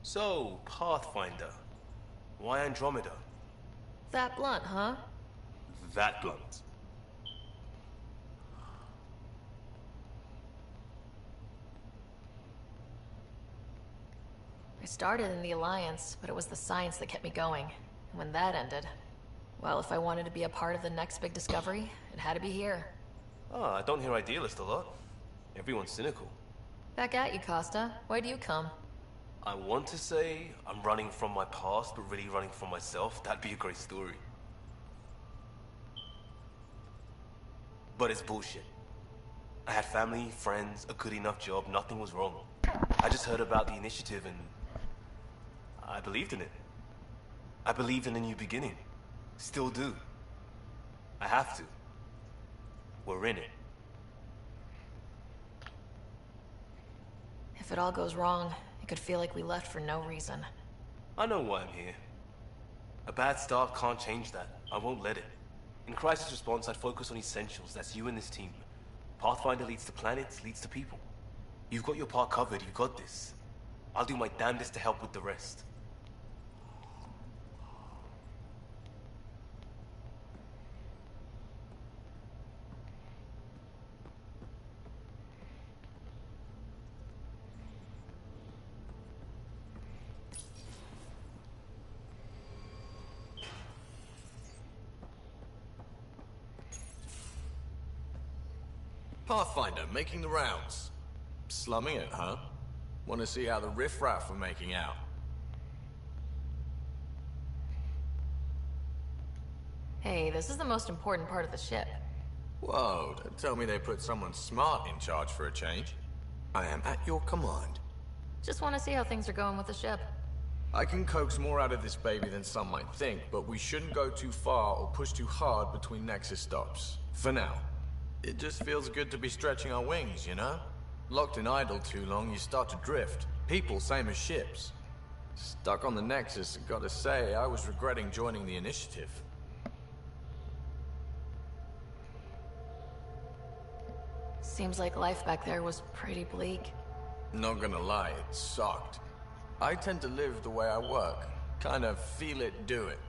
So, Pathfinder. Why Andromeda? That blunt, huh? That blunt. I started in the Alliance, but it was the science that kept me going. And when that ended, well, if I wanted to be a part of the next big discovery, it had to be here. Ah, I don't hear idealist a lot. Everyone's cynical. Back at you, Costa. Why do you come? I want to say I'm running from my past, but really running from myself. That'd be a great story. But it's bullshit. I had family, friends, a good enough job, nothing was wrong. I just heard about the initiative and I believed in it. I believed in a new beginning. Still do. I have to. We're in it. If it all goes wrong, it could feel like we left for no reason. I know why I'm here. A bad start can't change that. I won't let it. In crisis response, I'd focus on essentials. That's you and this team. Pathfinder leads to planets, leads to people. You've got your part covered. You've got this. I'll do my damnedest to help with the rest. Pathfinder, making the rounds. Slumming it, huh? Want to see how the riffraff are making out? Hey, this is the most important part of the ship. Whoa, don't tell me they put someone smart in charge for a change. I am at your command. Just want to see how things are going with the ship. I can coax more out of this baby than some might think, but we shouldn't go too far or push too hard between Nexus stops. For now. It just feels good to be stretching our wings, you know? Locked in idle too long, you start to drift. People, same as ships. Stuck on the Nexus, and gotta say, I was regretting joining the Initiative. Seems like life back there was pretty bleak. Not gonna lie, it sucked. I tend to live the way I work. Kind of feel it, do it.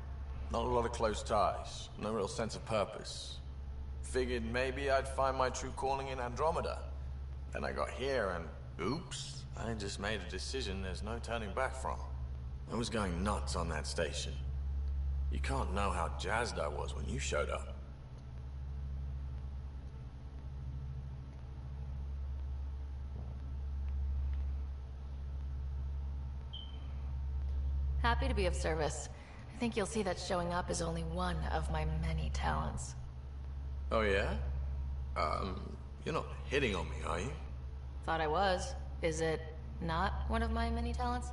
Not a lot of close ties, no real sense of purpose. Figured maybe I'd find my true calling in Andromeda. Then I got here and, oops, I just made a decision there's no turning back from. I was going nuts on that station. You can't know how jazzed I was when you showed up. Happy to be of service. I think you'll see that showing up is only one of my many talents. Oh yeah? You're not hitting on me, are you? Thought I was. Is it not one of my many talents?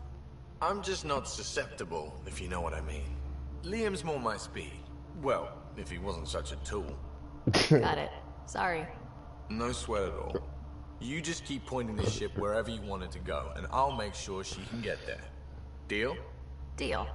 I'm just not susceptible, if you know what I mean. Liam's more my speed. Well, if he wasn't such a tool. Got it. Sorry. No sweat at all. You just keep pointing the ship wherever you want it to go, and I'll make sure she can get there. Deal? Deal.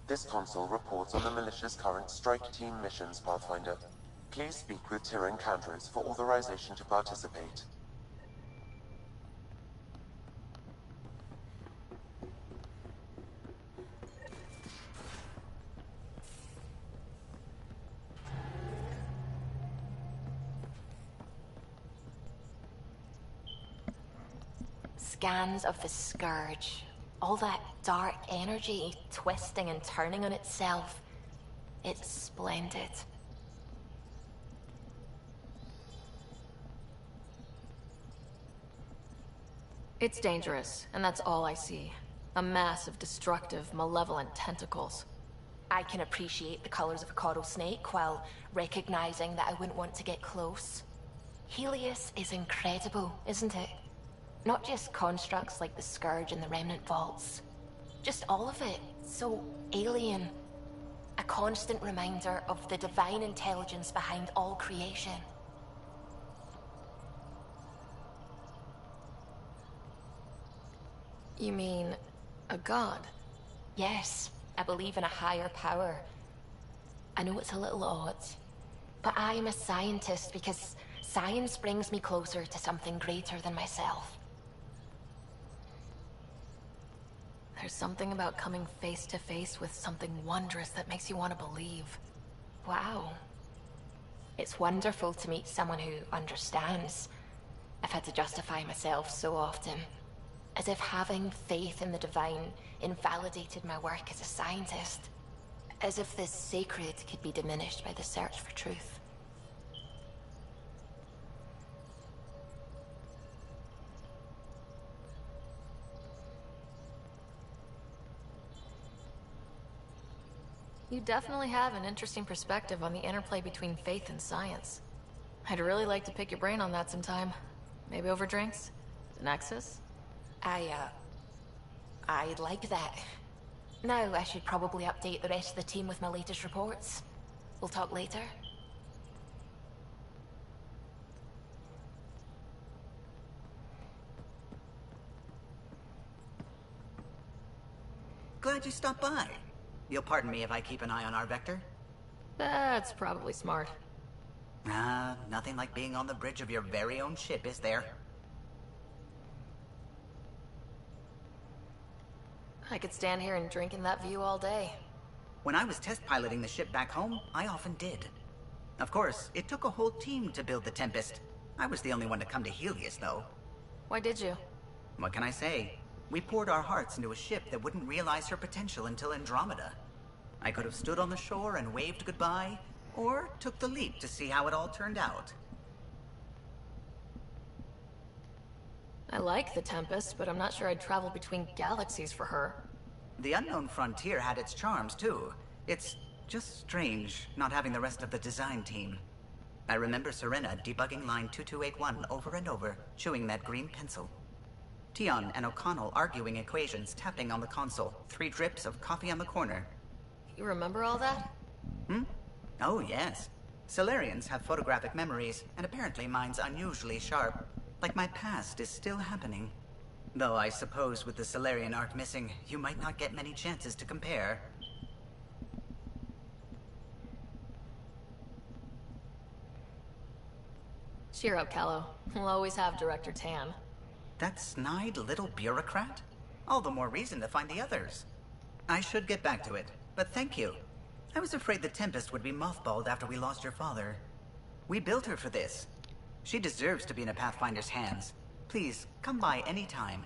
This console reports on the militia's current strike team missions, Pathfinder. Please speak with Tyrion Candros for authorization to participate. Scans of the Scourge. All that dark energy twisting and turning on itself. It's splendid. It's dangerous, and that's all I see. A mass of destructive, malevolent tentacles. I can appreciate the colors of a coral snake while recognizing that I wouldn't want to get close. Helios is incredible, isn't it? Not just constructs like the Scourge and the Remnant Vaults. Just all of it. So alien. A constant reminder of the divine intelligence behind all creation. You mean a god? Yes, I believe in a higher power. I know it's a little odd, but I am a scientist because science brings me closer to something greater than myself. There's something about coming face to face with something wondrous that makes you want to believe. Wow. It's wonderful to meet someone who understands. I've had to justify myself so often. As if having faith in the divine invalidated my work as a scientist. As if the sacred could be diminished by the search for truth. You definitely have an interesting perspective on the interplay between faith and science. I'd really like to pick your brain on that sometime. Maybe over drinks? The Nexus? I'd like that. Now I should probably update the rest of the team with my latest reports. We'll talk later. Glad you stopped by. You'll pardon me if I keep an eye on our vector? That's probably smart. Nothing like being on the bridge of your very own ship, is there? I could stand here and drink in that view all day. When I was test piloting the ship back home, I often did. Of course, it took a whole team to build the Tempest. I was the only one to come to Helios, though. Why did you? What can I say? We poured our hearts into a ship that wouldn't realize her potential until Andromeda. I could have stood on the shore and waved goodbye, or took the leap to see how it all turned out. I like the Tempest, but I'm not sure I'd travel between galaxies for her. The unknown frontier had its charms, too. It's just strange not having the rest of the design team. I remember Serena debugging line 2281 over and over, chewing that green pencil. Tion and O'Connell arguing equations, tapping on the console, 3 drips of coffee on the corner. You remember all that? Oh, yes. Solarians have photographic memories, and apparently mine's unusually sharp. Like my past is still happening. Though I suppose with the Solarian art missing, you might not get many chances to compare. Cheer up, Callow. We'll always have Director Tan. That snide little bureaucrat? All the more reason to find the others. I should get back to it, but thank you. I was afraid the Tempest would be mothballed after we lost your father. We built her for this. She deserves to be in a Pathfinder's hands. Please, come by any time.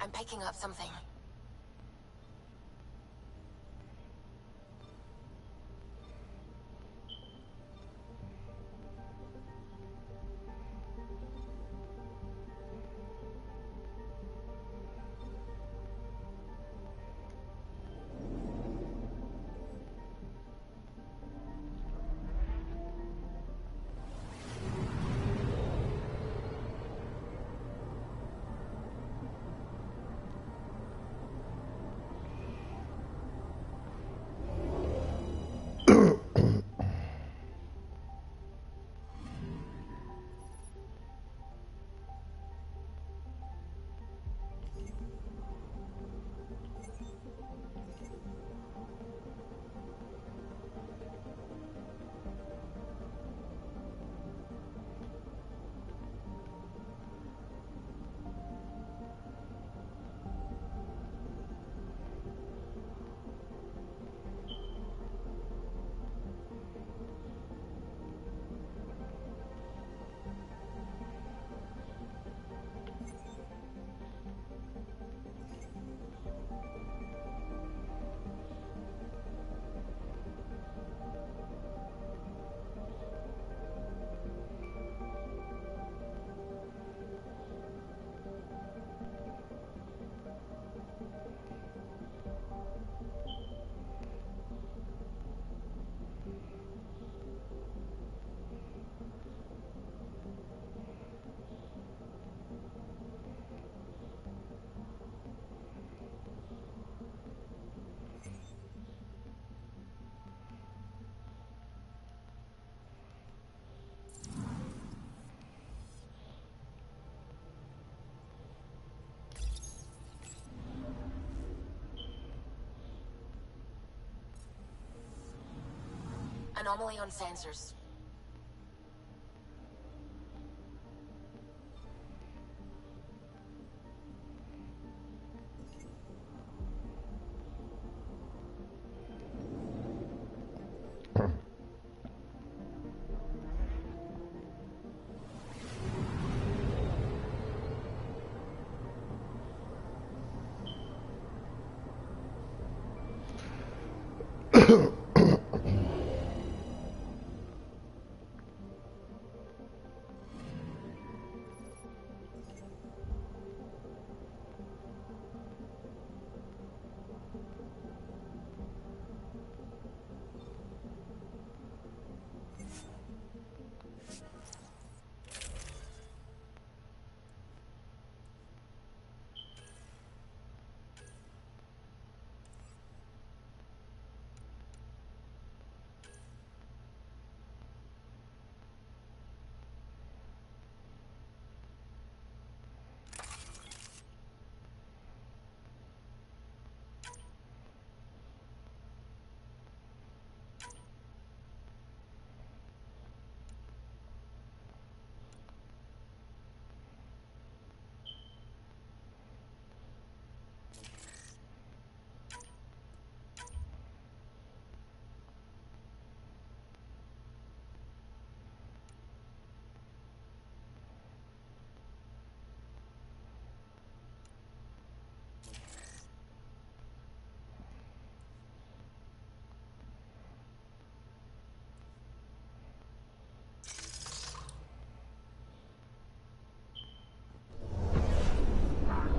I'm picking up something. Anomaly on sensors.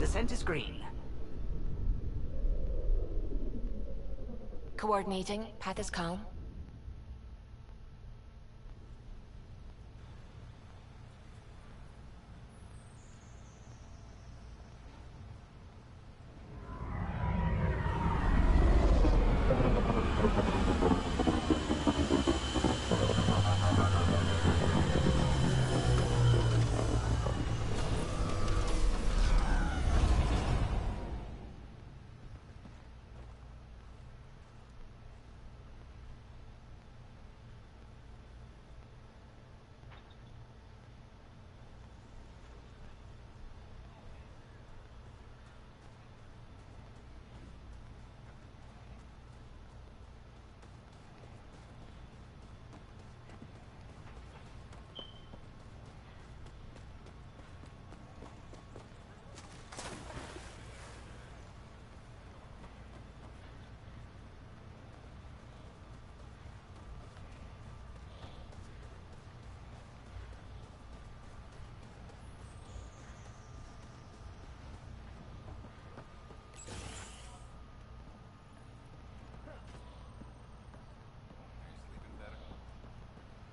descent is green. Coordinating. Path is calm.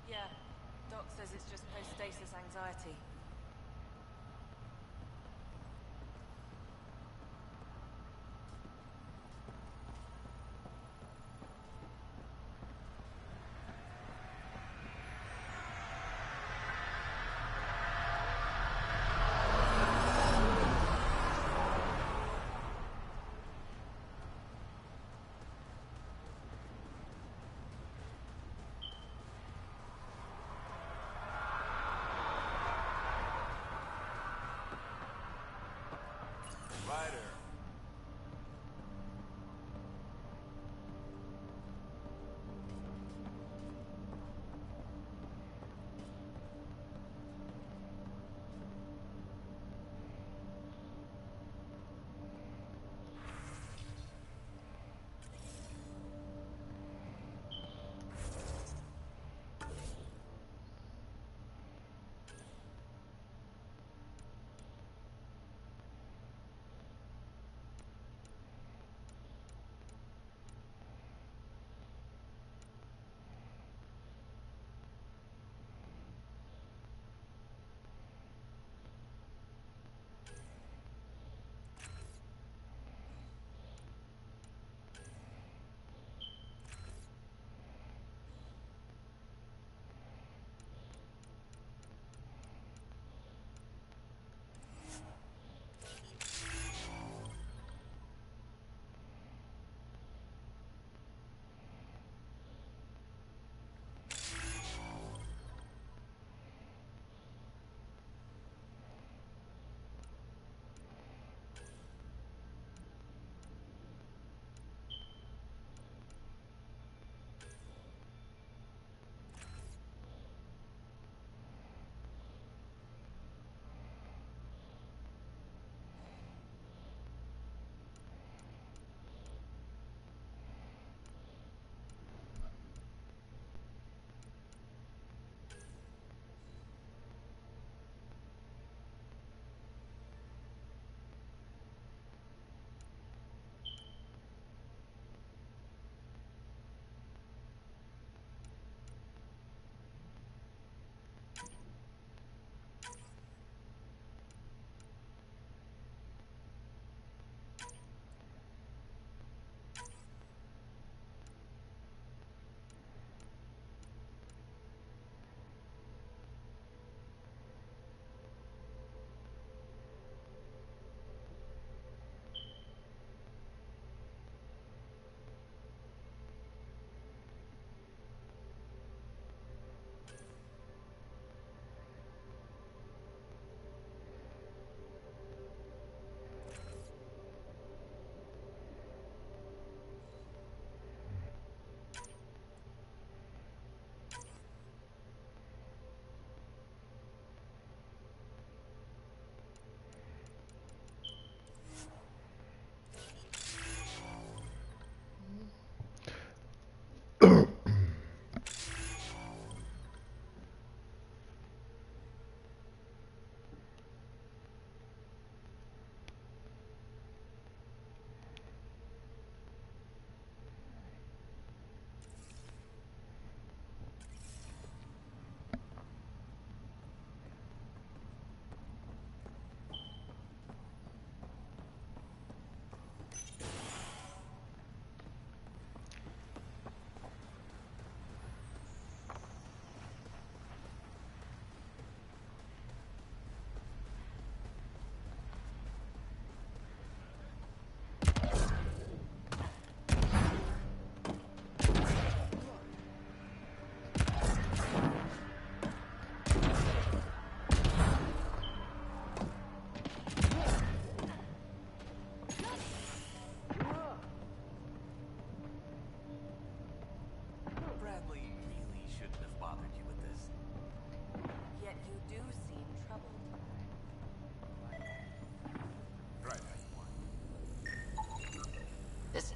Yeah, Doc says it's just post-stasis anxiety. Ryder.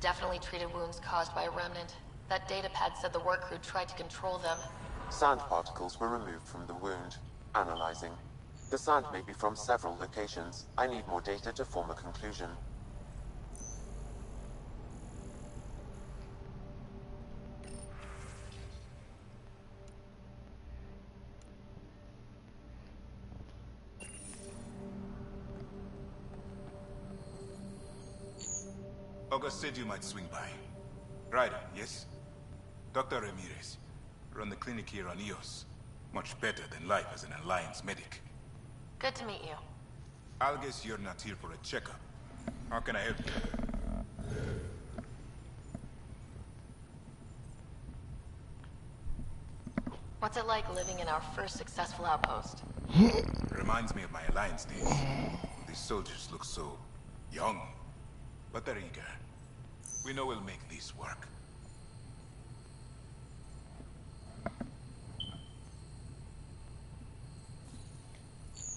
definitely treated wounds caused by a remnant. That datapad said the work crew tried to control them. Sand particles were removed from the wound. Analyzing. The sand may be from several locations. I need more data to form a conclusion. August said you might swing by. Ryder, yes? Dr. Ramirez. Run the clinic here on Eos. Much better than life as an Alliance medic. Good to meet you. I'll guess you're not here for a checkup. How can I help you? What's it like living in our first successful outpost? Reminds me of my Alliance days. These soldiers look so young, but they're eager. We know we'll make this work.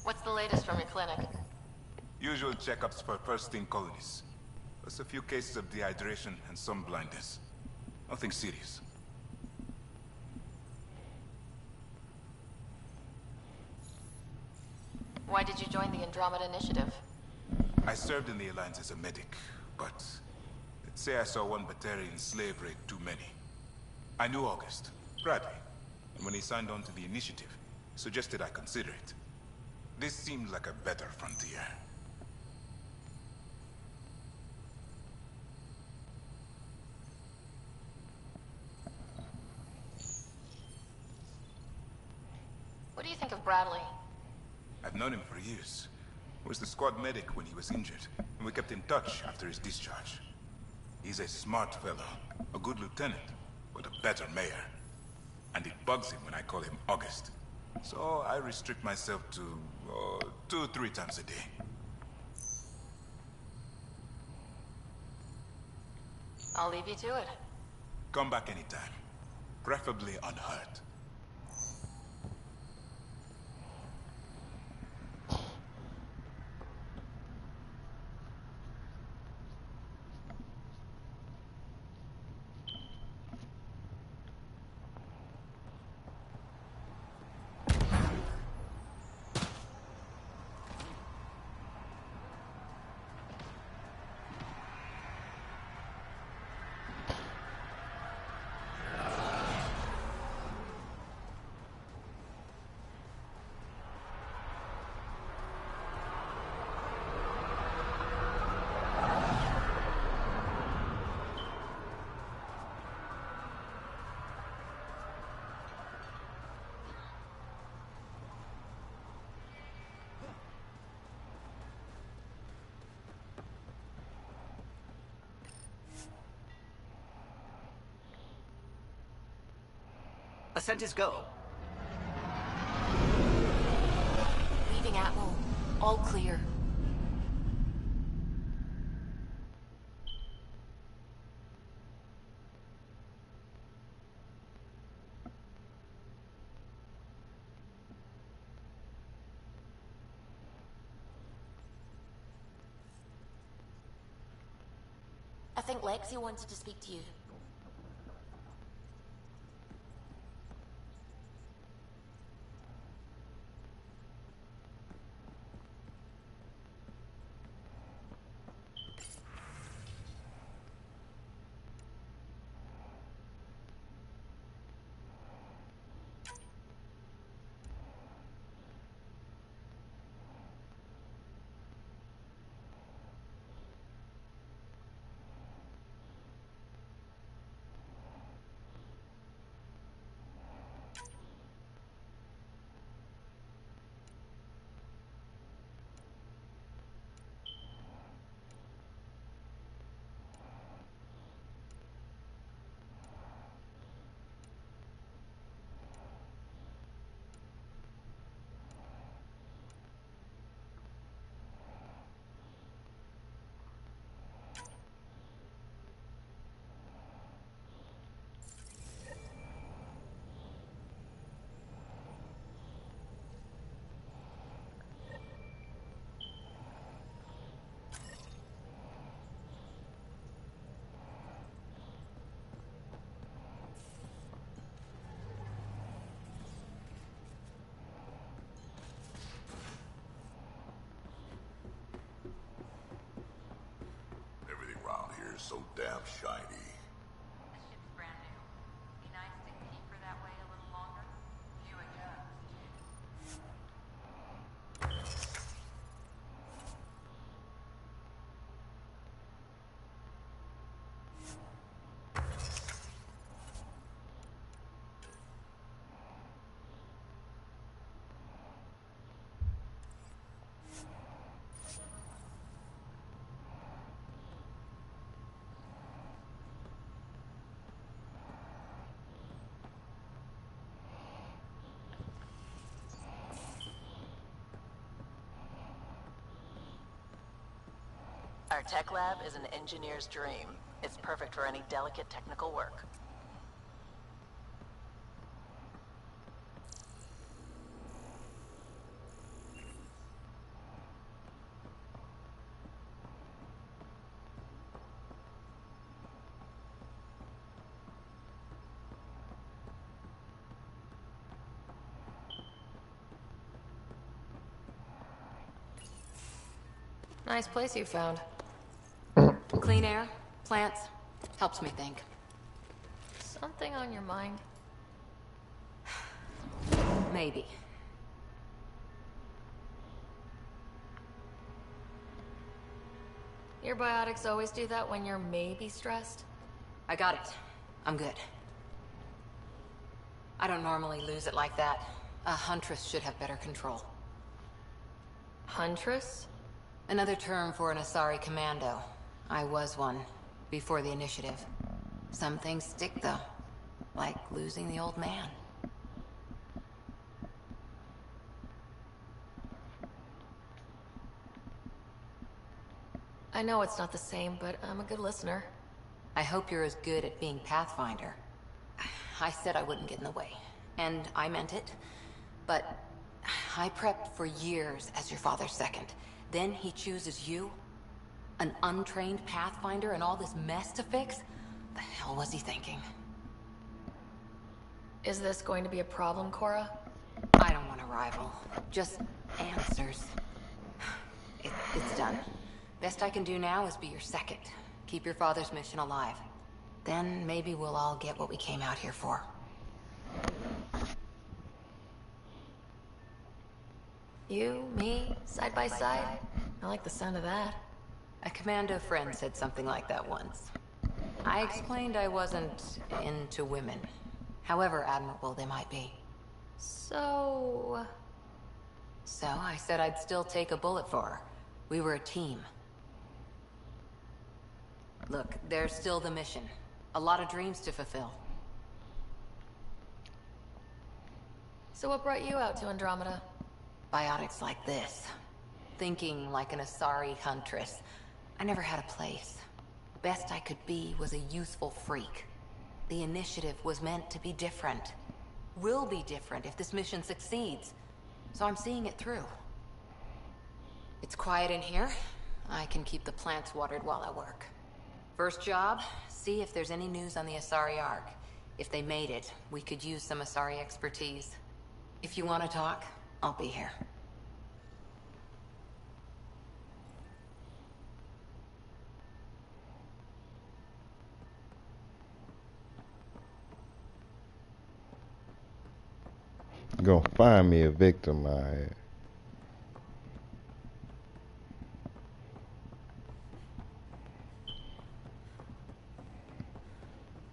What's the latest from your clinic? Usual checkups for first-in colonists. Plus a few cases of dehydration and some blindness. Nothing serious. Why did you join the Andromeda Initiative? I served in the Alliance as a medic, but let's say I saw one Batarian slave rape too many. I knew August, Bradley, and when he signed on to the initiative, he suggested I consider it. This seemed like a better frontier. What do you think of Bradley? I've known him for years. He was the squad medic when he was injured, and we kept in touch after his discharge. He's a smart fellow, a good lieutenant, but a better mayor. And it bugs him when I call him August. So I restrict myself to 2-3 times a day. I'll leave you to it. Come back anytime, preferably unhurt. Ascent is go. Leaving Atmo. All clear. I think Lexi wanted to speak to you. Pathfinder's so damn shiny. The ship's brand new. Be nice to keep her that way a little longer. Fewer germs, too. Our tech lab is an engineer's dream. It's perfect for any delicate technical work. Nice place you found. Clean air, plants, helps me think. Something on your mind? Maybe. Your biotics always do that when you're maybe stressed? I got it. I'm good. I don't normally lose it like that. A huntress should have better control. Huntress? Another term for an Asari commando. I was one, before the initiative. Some things stick, though. Like losing the old man. I know it's not the same, but I'm a good listener. I hope you're as good at being Pathfinder. I said I wouldn't get in the way, and I meant it. But I prepped for years as your father's second. Then he chooses you? An untrained Pathfinder and all this mess to fix? The hell was he thinking? Is this going to be a problem, Cora? I don't want a rival. Just answers. It's done. Best I can do now is be your second. Keep your father's mission alive. Then maybe we'll all get what we came out here for. You, me, side by side? I like the sound of that. A commando friend said something like that once. I explained I wasn't into women. However admirable they might be. So I said I'd still take a bullet for her. We were a team. Look, there's still the mission. A lot of dreams to fulfill. So what brought you out to Andromeda? Biotics like this. Thinking like an Asari huntress. I never had a place. Best I could be was a useful freak. The initiative was meant to be different. Will be different if this mission succeeds. So I'm seeing it through. It's quiet in here. I can keep the plants watered while I work. First job, see if there's any news on the Asari Ark. If they made it, we could use some Asari expertise. If you want to talk, I'll be here. Gonna find me a victim, alright.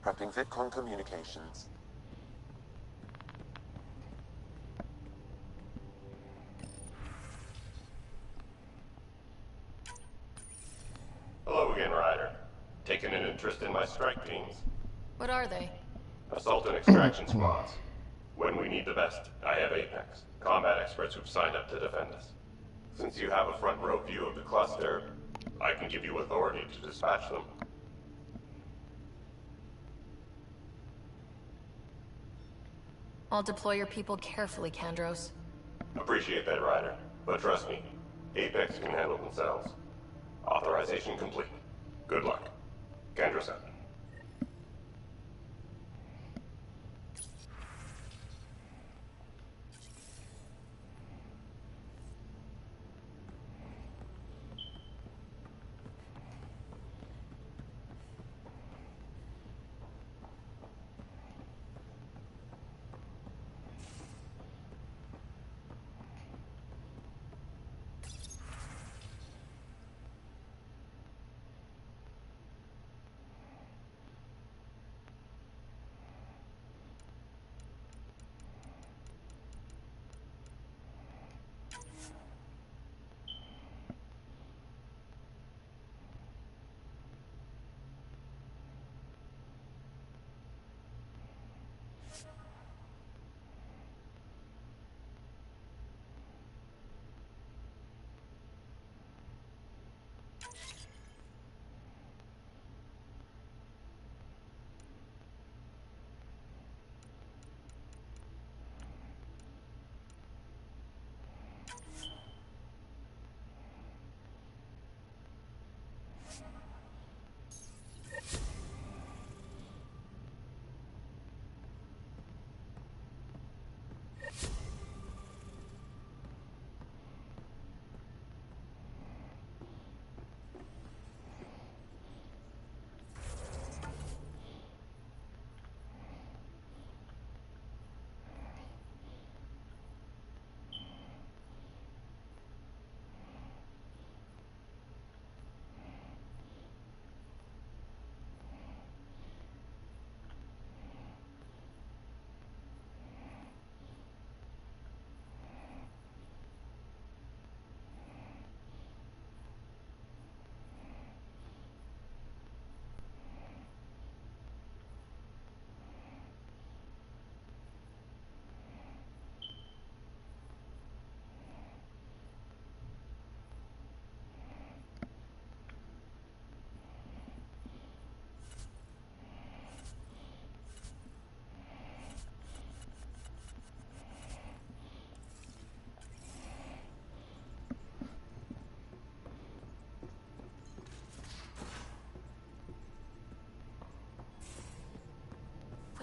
Prepping VidCon communications. Hello again, Ryder. Taking an interest in my strike teams. What are they? Assault and extraction squads. When we need the best, I have Apex, combat experts who've signed up to defend us. Since you have a front row view of the cluster, I can give you authority to dispatch them. I'll deploy your people carefully, Kandros. Appreciate that, Ryder. But trust me, Apex can handle themselves. Authorization complete. Good luck. Kandros out.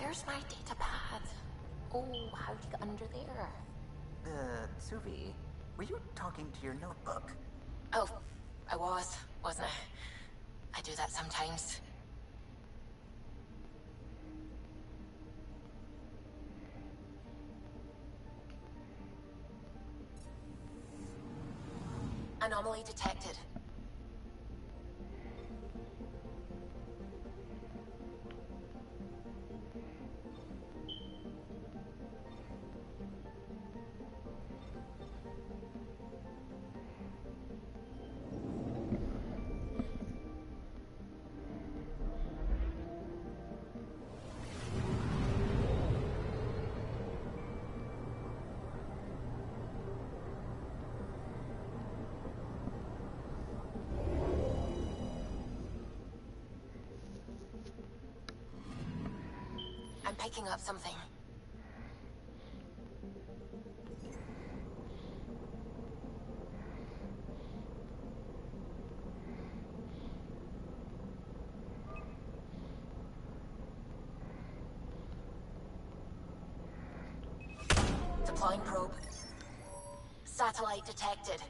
Where's my data pad? Oh, how'd you get under there? Suvi, were you talking to your notebook? Oh, I wasn't I? I do that sometimes. Anomaly detected. I'm picking up something. Deploying probe. Satellite detected.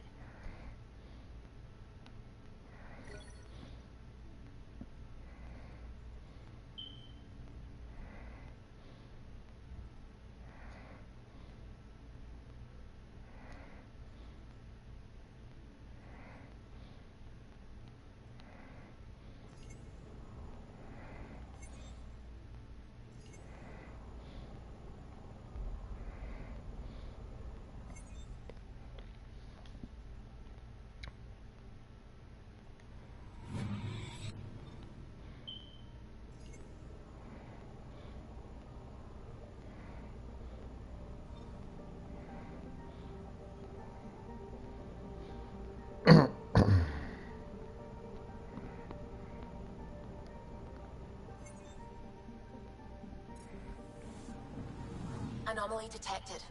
Anomaly detected.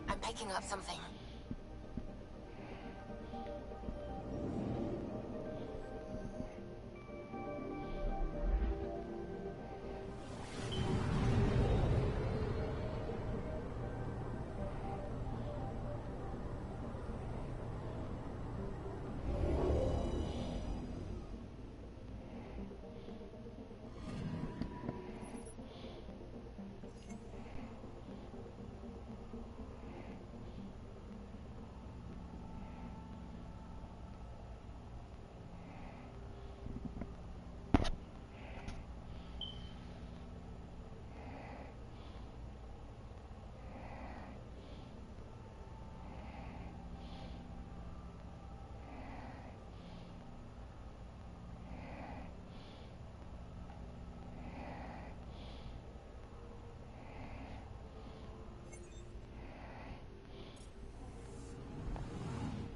I'm picking up something.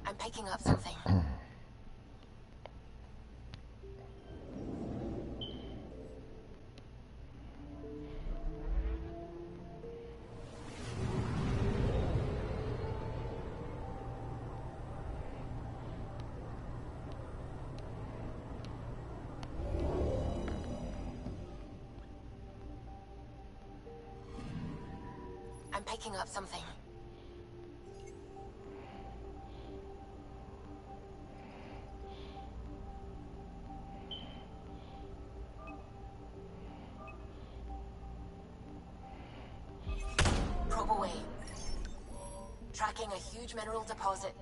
I'm picking up something. I'm picking up something. Probe away. Tracking a huge mineral deposit.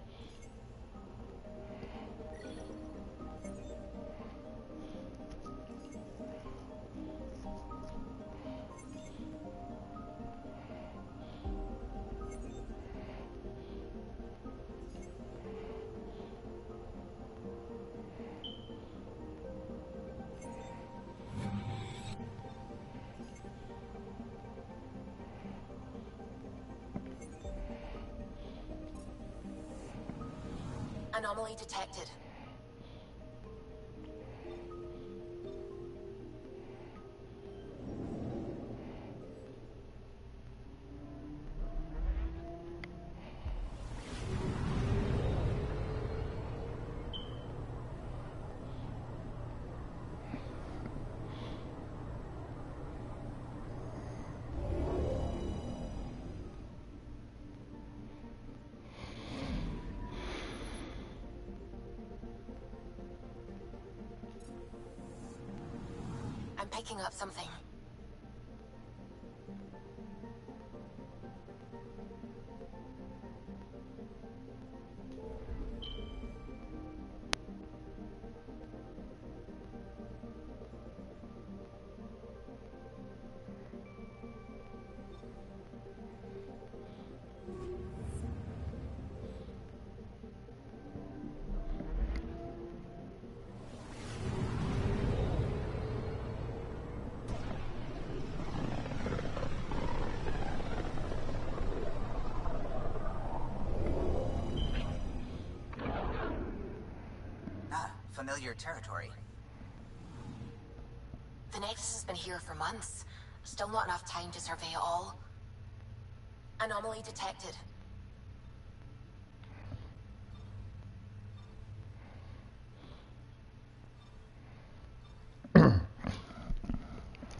Anomaly detected. I'm picking up something. Familiar territory. The Nexus has been here for months. Still not enough time to survey it all. Anomaly detected.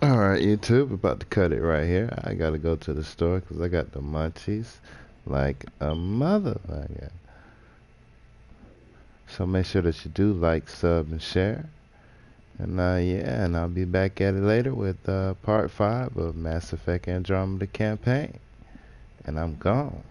Alright, YouTube, about to cut it right here. I gotta go to the store because I got the munchies like a motherfucker. So make sure that you do like, sub, and share. And yeah, and I'll be back at it later with part 5 of Mass Effect Andromeda campaign. And I'm gone.